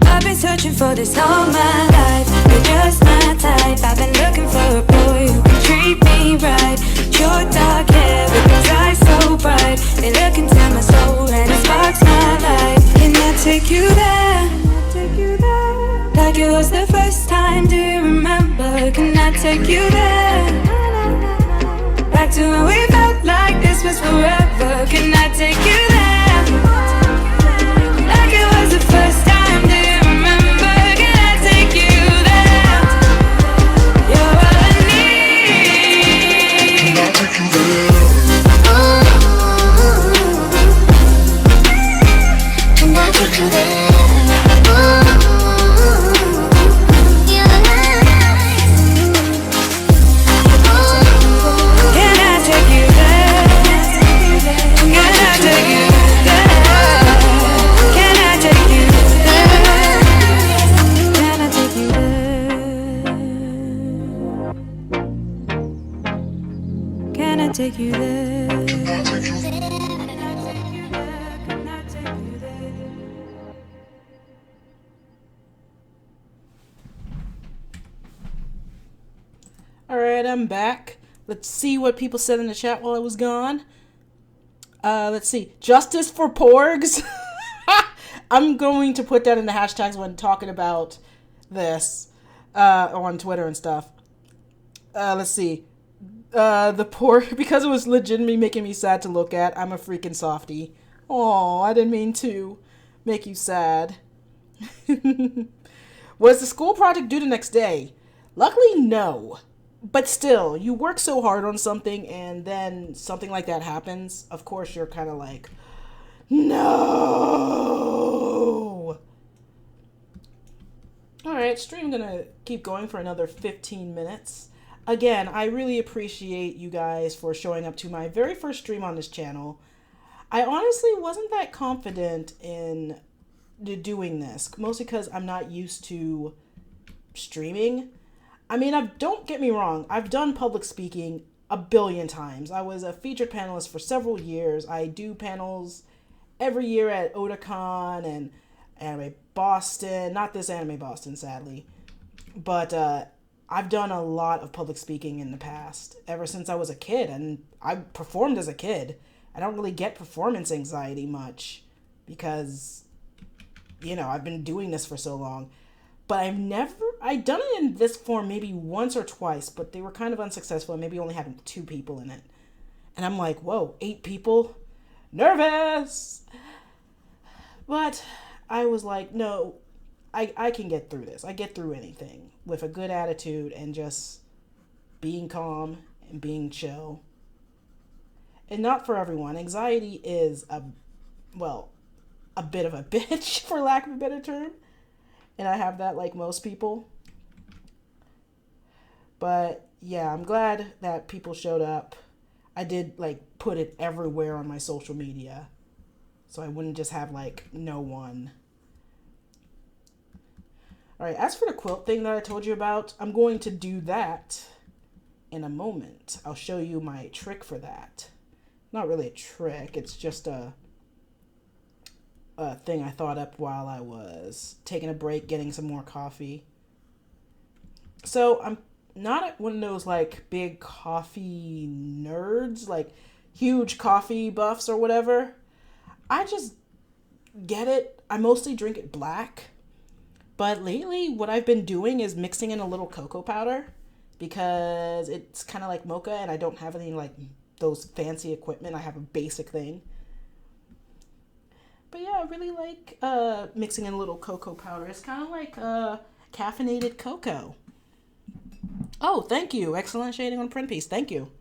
I've been searching for this all my life. You're just my type. I've been looking for a boy who can treat me right. Your dark hair with those eyes so bright. They look into my soul and it sparks my life. Can I take you there? Like it was the first time, do you remember? Can I take you there? Back to when we felt like this was forever. Can I take you there? Like it was the first time, do you remember? Can I take you there? You're all I need. Can I take you there? Can I take you there? Take you there. Can I take you there? Can I take you there? Alright, I'm back. Let's see what people said in the chat while I was gone. Let's see. Justice for Porgs. I'm going to put that in the hashtags when talking about this on Twitter and stuff. Let's see. The poor, because it was legitimately making me sad to look at. I'm a freaking softie. Oh, I didn't mean to make you sad. Was the school project due the next day? Luckily, no. But still, you work so hard on something and then something like that happens. Of course, you're kind of like, no. Alright, stream gonna keep going for another 15 minutes. Again, I really appreciate you guys for showing up to my very first stream on this channel. I honestly wasn't that confident in doing this, mostly because I'm not used to streaming. I mean, don't get me wrong, I've done public speaking a billion times. I was a featured panelist for several years. I do panels every year at Otakon and Anime Boston. Not this Anime Boston, sadly. But I've done a lot of public speaking in the past, ever since I was a kid, and I performed as a kid. I don't really get performance anxiety much because, I've been doing this for so long. But I've done it in this form maybe once or twice, but they were kind of unsuccessful and maybe only had 2 people in it. And I'm like, whoa, 8 people? Nervous! But I was like, no, I can get through this. I get through anything with a good attitude and just being calm and being chill. And not for everyone. Anxiety is a bit of a bitch, for lack of a better term. And I have that like most people. But yeah, I'm glad that people showed up. I did like put it everywhere on my social media. So I wouldn't just have like no one. Alright, as for the quilt thing that I told you about, I'm going to do that in a moment. I'll show you my trick for that. Not really a trick, it's just a thing I thought up while I was taking a break, getting some more coffee. So I'm not one of those like big coffee nerds, like huge coffee buffs or whatever. I just get it. I mostly drink it black. But lately, what I've been doing is mixing in a little cocoa powder because it's kind of like mocha and I don't have any like those fancy equipment. I have a basic thing. But yeah, I really like mixing in a little cocoa powder. It's kind of like caffeinated cocoa. Oh, thank you. Excellent shading on print piece. Thank you.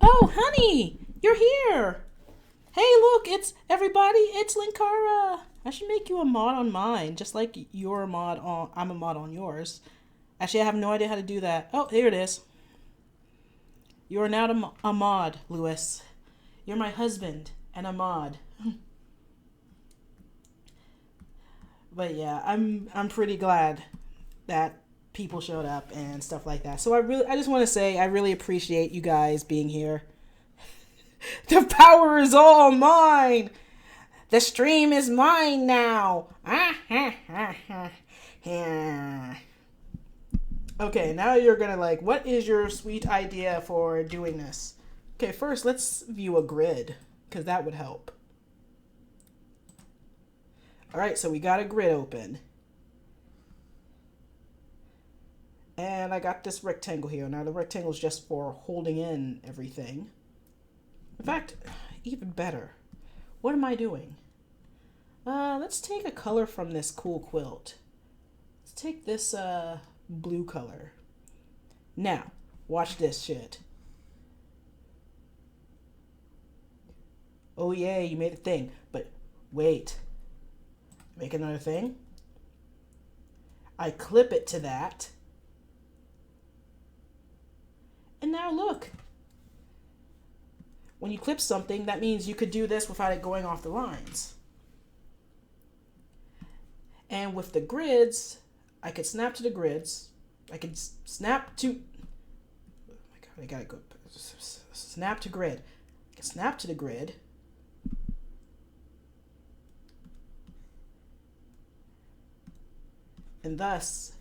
Oh, honey, you're here. Hey, look, it's everybody. It's Linkara. I should make you a mod on mine, just like you're a mod on. I'm a mod on yours. Actually, I have no idea how to do that. Oh, here it is. You are now a mod, Lewis. You're my husband and a mod. But yeah, I'm pretty glad that people showed up and stuff like that. So I just want to say I really appreciate you guys being here. The power is all mine. The stream is mine now. Okay, now you're gonna like, what is your sweet idea for doing this? Okay, first let's view a grid, because that would help. Alright, so we got a grid open. And I got this rectangle here. Now the rectangle is just for holding in everything. In fact, even better. What am I doing? Let's take a color from this cool quilt. Let's take this blue color. Now, watch this shit. Oh yeah, you made a thing. But wait. Make another thing. I clip it to that. And now look. When you clip something, that means you could do this without it going off the lines. And with the grids, I could snap to the grids. I could snap to... Oh my god, I gotta go... Snap to grid. I can snap to the grid. And thus...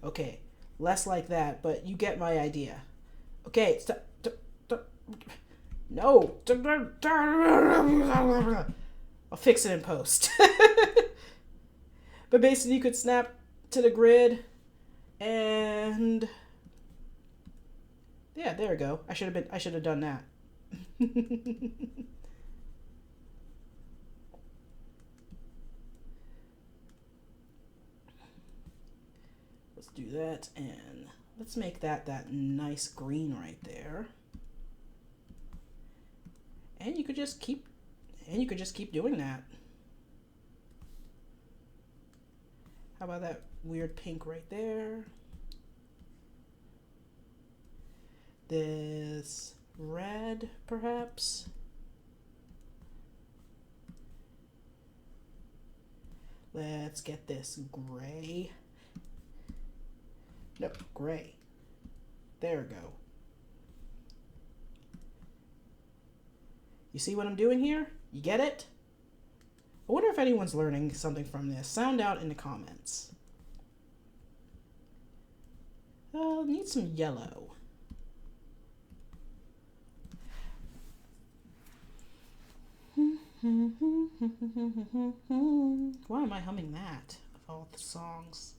Okay, less like that, but you get my idea. Okay, stop... No! I'll fix it in post. But basically you could snap to the grid and yeah, there we go. I should have done that. Let's do that and let's make that nice green right there. And you could just keep doing that. How about that weird pink right there? This red, perhaps? Let's get this gray. No, gray. There we go. You see what I'm doing here? You get it? I wonder if anyone's learning something from this. Sound out in the comments. Need some yellow. Why am I humming that of all the songs?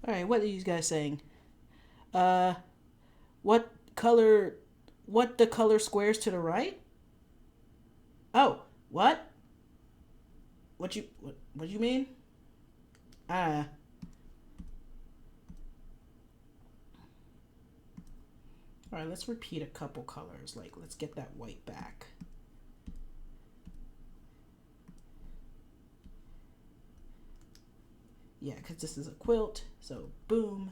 All right, what are you guys saying? What the color squares to the right? Oh, what? What do you mean? All right, let's repeat a couple colors. Like, let's get that white back. Yeah, because this is a quilt, so boom.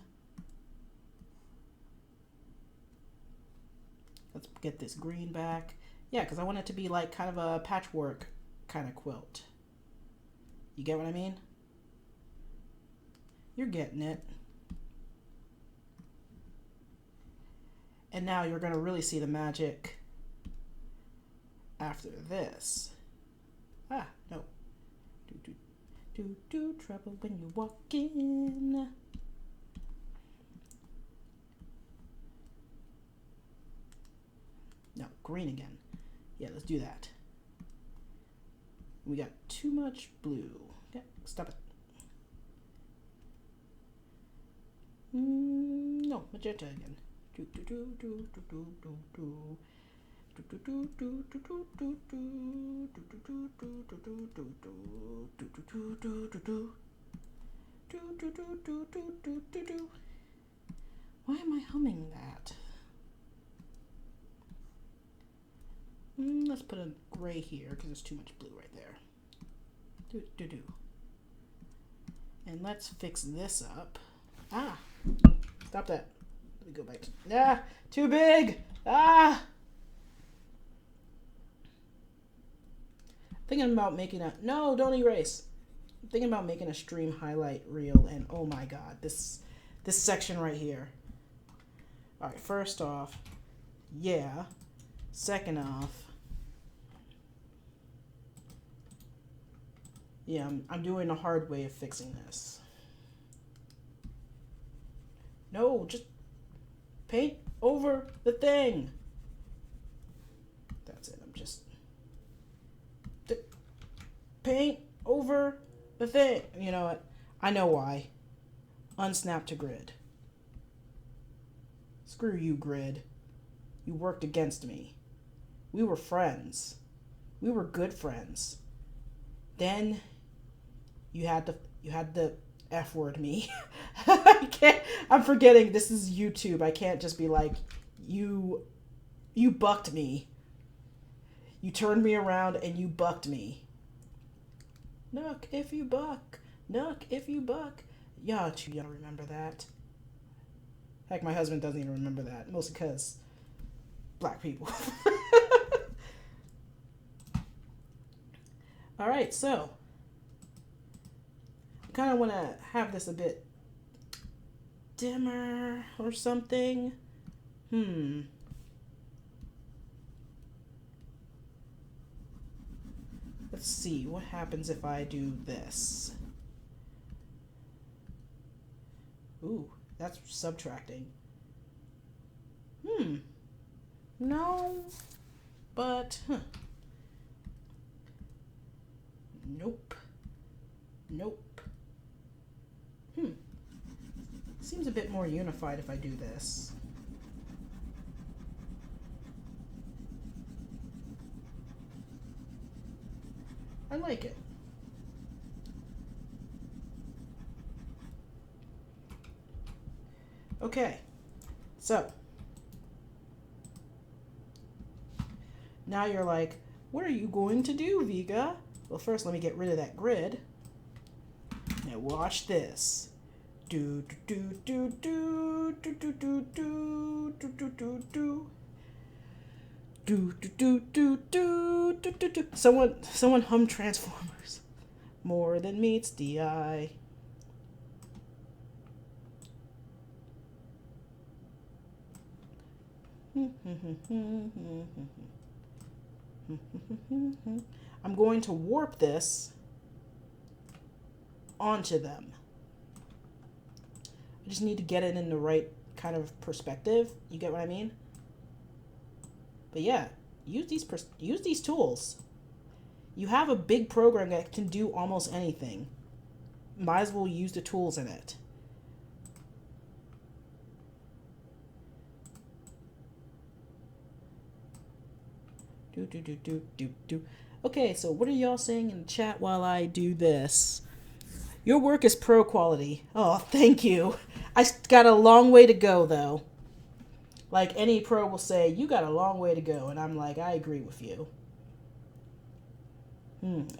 Let's get this green back. Yeah, because I want it to be like kind of a patchwork kind of quilt. You get what I mean? You're getting it. And now you're going to really see the magic after this. Ah, no. Do trouble when you walk in. No, green again. Yeah, let's do that. We got too much blue. Yeah, stop it. No, magenta again. Why am I humming that? Let's put a gray here because there's too much blue right there. And let's fix this up. Ah, stop that. Let me go back. Ah, too big. Ah. Thinking about making a, no, don't erase. I'm thinking about making a stream highlight reel, and oh my god, this section right here. All right, first off, yeah. Second off, yeah, I'm doing a hard way of fixing this. No, just paint over the thing. That's it. I'm just paint over the thing. You know what? I know why. Unsnap to grid. Screw you, grid. You worked against me. We were friends. We were good friends. Then you had the F word me. I'm forgetting this is YouTube. I can't just be like, you bucked me. You turned me around and you bucked me. Knock if you buck. Knock if you buck. Yeah, you gotta remember that. Heck, my husband doesn't even remember that. Mostly because black people. Alright, so I kind of want to have this a bit dimmer or something. Let's see what happens if I do this. Ooh, that's subtracting. No, but nope. Seems a bit more unified if I do this. I like it. Okay, so now you're like, what are you going to do, Viga? Well, first let me get rid of that grid. Now watch this. Do do do do do do do do do do do do. Do do do do do do do do. Someone hum Transformers. More than meets the eye. I'm going to warp this onto them. I just need to get it in the right kind of perspective. You get what I mean? But yeah, use these tools. You have a big program that can do almost anything. Might as well use the tools in it. Okay, so what are y'all saying in the chat while I do this? Your work is pro quality. Oh, thank you. I got a long way to go, though. Like any pro will say, you got a long way to go. And I'm like, I agree with you.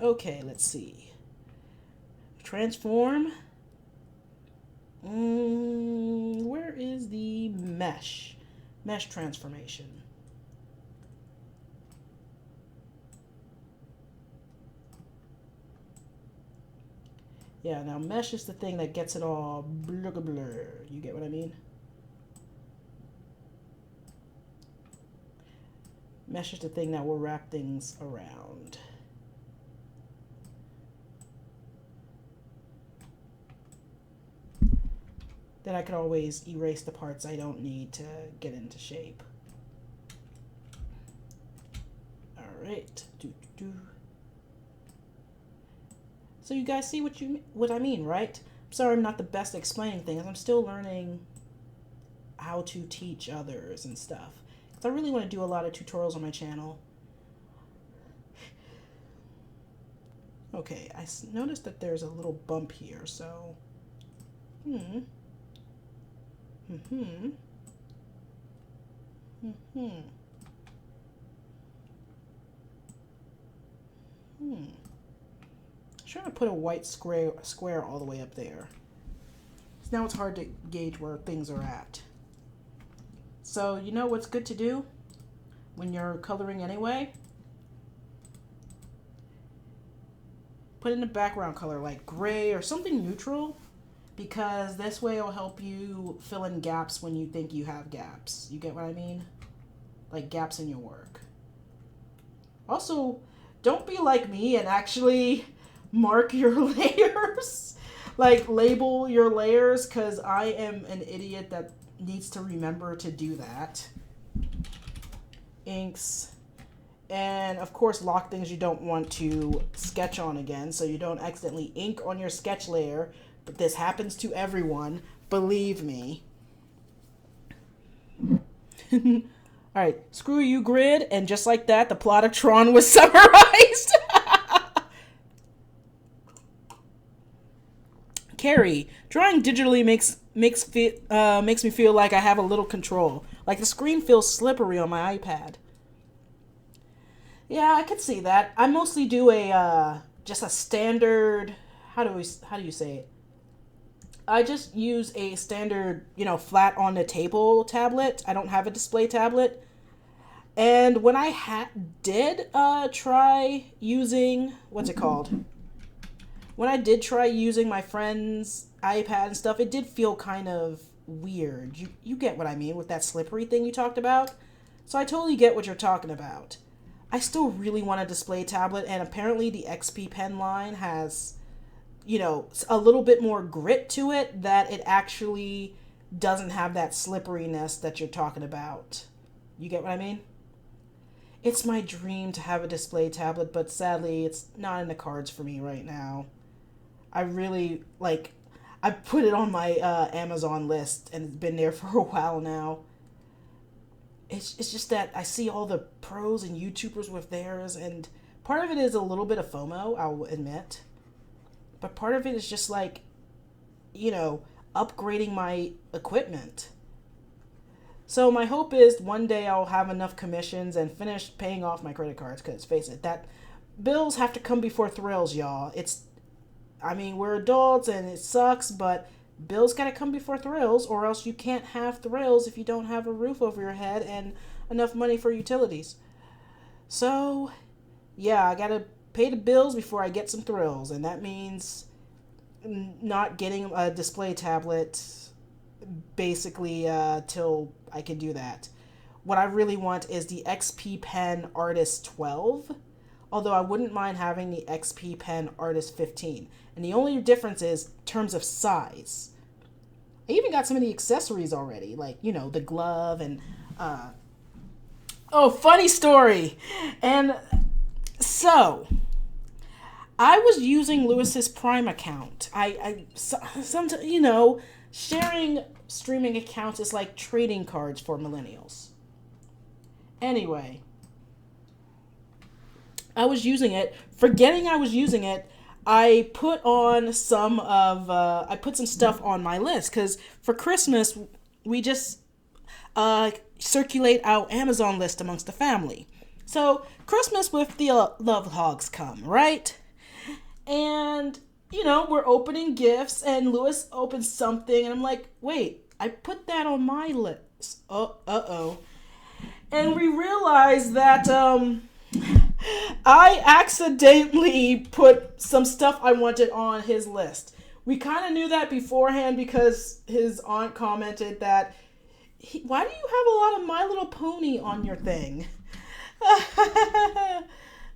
Okay, let's see. Transform. Where is the mesh? Mesh transformation. Yeah, now mesh is the thing that gets it all blur. You get what I mean? Mesh is the thing that will wrap things around. Then I can always erase the parts I don't need to get into shape. Alright. So you guys see what I mean, right? I'm sorry I'm not the best at explaining things. I'm still learning how to teach others and stuff. Because I really want to do a lot of tutorials on my channel. Okay, I noticed that there's a little bump here, so... Trying to put a white square all the way up there. So now it's hard to gauge where things are at. So you know what's good to do when you're coloring anyway? Put in a background color like gray or something neutral, because this way it'll help you fill in gaps when you think you have gaps. You get what I mean? Like gaps in your work. Also, don't be like me and actually mark your layers. Like label your layers, because I am an idiot that needs to remember to do that. Inks. And of course lock things you don't want to sketch on again, so you don't accidentally ink on your sketch layer. But this happens to everyone, believe me. Alright, screw you, grid, and just like that, the plot of Tron was summarized. Carrie, drawing digitally makes me feel like I have a little control. Like the screen feels slippery on my iPad. Yeah, I could see that. I mostly do just a standard. How do you say it? I just use a standard, flat on the table tablet. I don't have a display tablet. And when I did try using, what's it called? When I did try using my friend's iPad and stuff, it did feel kind of weird. You get what I mean with that slippery thing you talked about? So I totally get what you're talking about. I still really want a display tablet, and apparently the XP Pen line has, a little bit more grit to it, that it actually doesn't have that slipperiness that you're talking about. You get what I mean? It's my dream to have a display tablet, but sadly it's not in the cards for me right now. I really, I put it on my Amazon list, and it's been there for a while now. It's just that I see all the pros and YouTubers with theirs, and part of it is a little bit of FOMO, I'll admit. But part of it is just upgrading my equipment. So my hope is one day I'll have enough commissions and finish paying off my credit cards, because face it, that bills have to come before thrills, y'all. We're adults and it sucks, but bills gotta come before thrills, or else you can't have thrills if you don't have a roof over your head and enough money for utilities. So, yeah, I gotta pay the bills before I get some thrills, and that means not getting a display tablet basically till I can do that. what I really want is the XP Pen Artist 12. Although I wouldn't mind having the XP Pen Artist 15. And the only difference is terms of size. I even got some of the accessories already, like, you know, the glove and, oh, funny story. And so, I was using Lewis's Prime account. Sometimes, you know, sharing streaming accounts is like trading cards for millennials. Anyway, I was using it, forgetting I was using it. I put on I put some stuff on my list because for Christmas we just circulate our Amazon list amongst the family. So Christmas with the love hogs come, right? And you know, we're opening gifts and Lewis opens something and I'm like, wait, I put that on my list. Uh-oh. And we realized that I accidentally put some stuff I wanted on his list. We kind of knew that beforehand because his aunt commented that, why do you have a lot of My Little Pony on your thing?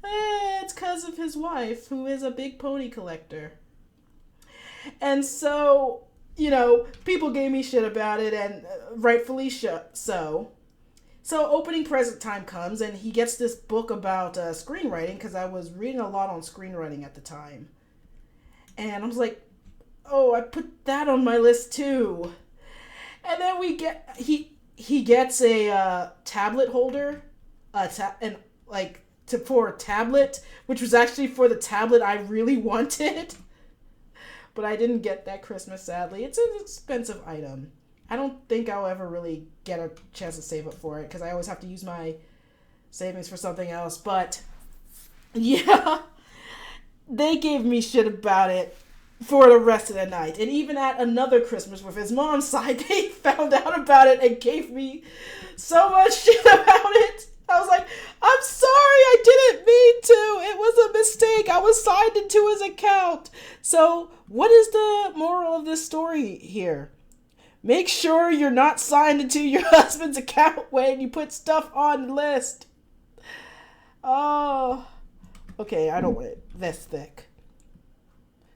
It's because of his wife, who is a big pony collector. And so, you know, people gave me shit about it, and rightfully so. So opening present time comes, and he gets this book about screenwriting, because I was reading a lot on screenwriting at the time. And I was like, oh, I put that on my list too. And then he gets a tablet holder, for a tablet, which was actually for the tablet I really wanted. But I didn't get that Christmas, sadly. It's an expensive item. I don't think I'll ever really get a chance to save up for it because I always have to use my savings for something else. But, yeah, they gave me shit about it for the rest of the night. And even at another Christmas with his mom's side, they found out about it and gave me so much shit about it. I was like, I'm sorry, I didn't mean to. It was a mistake. I was signed into his account. So, what is the moral of this story here? Make sure you're not signed into your husband's account when you put stuff on the list. Oh, okay, I don't want it this thick.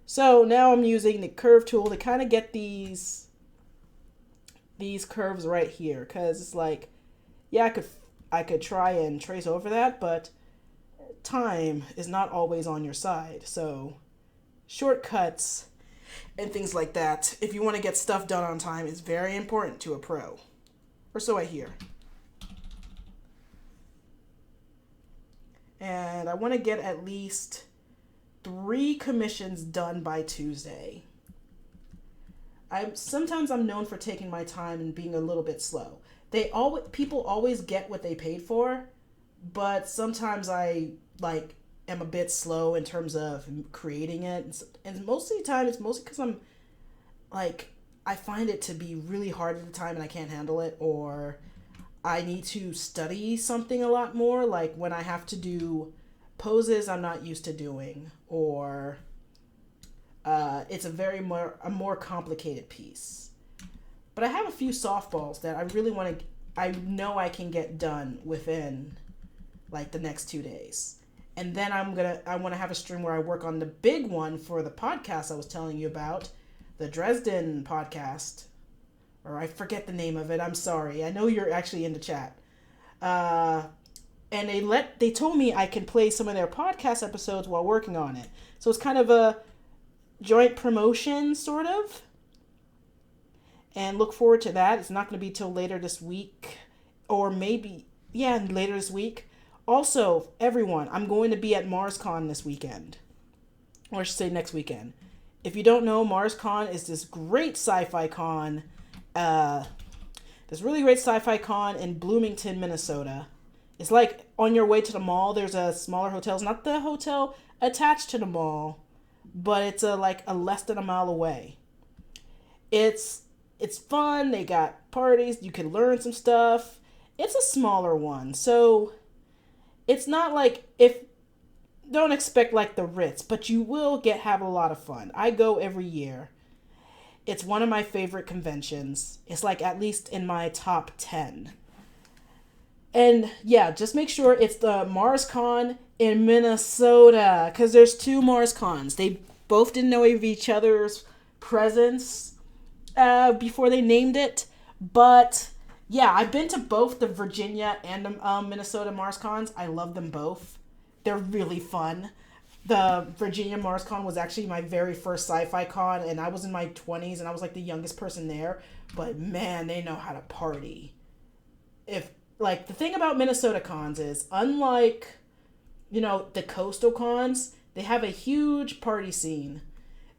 So now I'm using the curve tool to kind of get these curves right here, because it's like, yeah, I could try and trace over that, but time is not always on your side. So shortcuts and things like that, if you want to get stuff done on time, is very important to a pro. Or so I hear. And I want to get at least 3 commissions done by Tuesday. Sometimes I'm known for taking my time and being a little bit slow. People always get what they paid for, but sometimes I am a bit slow in terms of creating it, and most of the time it's mostly because I'm I find it to be really hard at the time and I can't handle it, or I need to study something a lot more, like when I have to do poses I'm not used to doing, or it's a more complicated piece. But I have a few softballs that I really I know I can get done within the next 2 days. And then I want to have a stream where I work on the big one for the podcast I was telling you about, the Dresden podcast, or I forget the name of it. I'm sorry. I know you're actually in the chat. And they told me I can play some of their podcast episodes while working on it. So it's kind of a joint promotion, sort of. And look forward to that. It's not going to be till later this week, or maybe, later this week. Also, everyone, I'm going to be at MarsCon this weekend. Or I should say next weekend. If you don't know, MarsCon is this great sci-fi con. This really great sci-fi con in Bloomington, Minnesota. It's like on your way to the mall, there's a smaller hotel. It's not the hotel attached to the mall, but it's a less than a mile away. It's fun. They got parties. You can learn some stuff. It's a smaller one, so it's not don't expect the Ritz, but you will have a lot of fun. I go every year. It's one of my favorite conventions. It's at least in my top 10. And yeah, just make sure it's the MarsCon in Minnesota, because there's two MarsCons. They both didn't know of each other's presence before they named it. But yeah, I've been to both the Virginia and the Minnesota MarsCons. I love them both. They're really fun. The Virginia MarsCon was actually my very first sci-fi con, and I was in my 20s, and I was like the youngest person there. But man, they know how to party. If like the thing about Minnesota cons is, unlike, you know, the coastal cons, they have a huge party scene.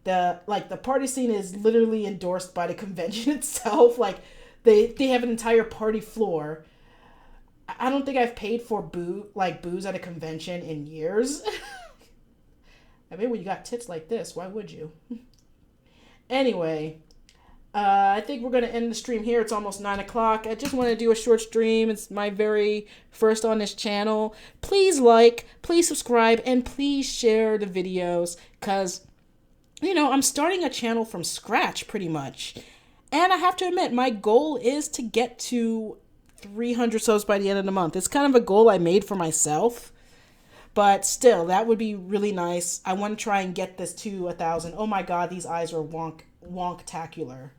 The party scene is literally endorsed by the convention itself. Like they have an entire party floor. I don't think I've paid for booze at a convention in years. I mean, when you got tits like this, why would you? Anyway, I think we're going to end the stream here. It's almost 9 o'clock. I just want to do a short stream. It's my very first on this channel. Please like, please subscribe, and please share the videos, because, you know, I'm starting a channel from scratch pretty much. And I have to admit, my goal is to get to 300 subs by the end of the month. It's kind of a goal I made for myself. But still, that would be really nice. I want to try and get this to 1,000. Oh my god, these eyes are wonktacular.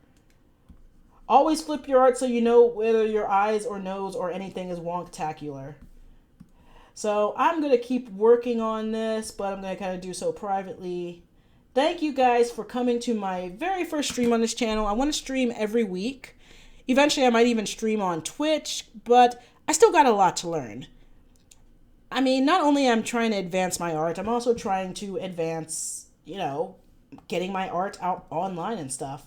Always flip your art so you know whether your eyes or nose or anything is wonktacular. So I'm going to keep working on this, but I'm going to kind of do so privately. Thank you guys for coming to my very first stream on this channel. I want to stream every week. Eventually, I might even stream on Twitch, but I still got a lot to learn. I mean, not only am I trying to advance my art, I'm also trying to advance, you know, getting my art out online and stuff.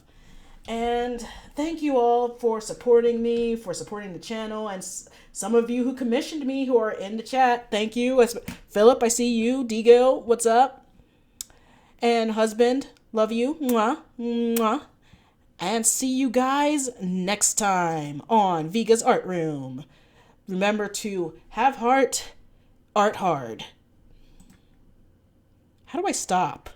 And thank you all for supporting me, for supporting the channel, and some of you who commissioned me who are in the chat. Thank you. Philip, I see you. Digo, what's up? And husband, love you. Mwah, mwah. And see you guys next time on Viga's Art Room. Remember to have heart, art hard. How do I stop?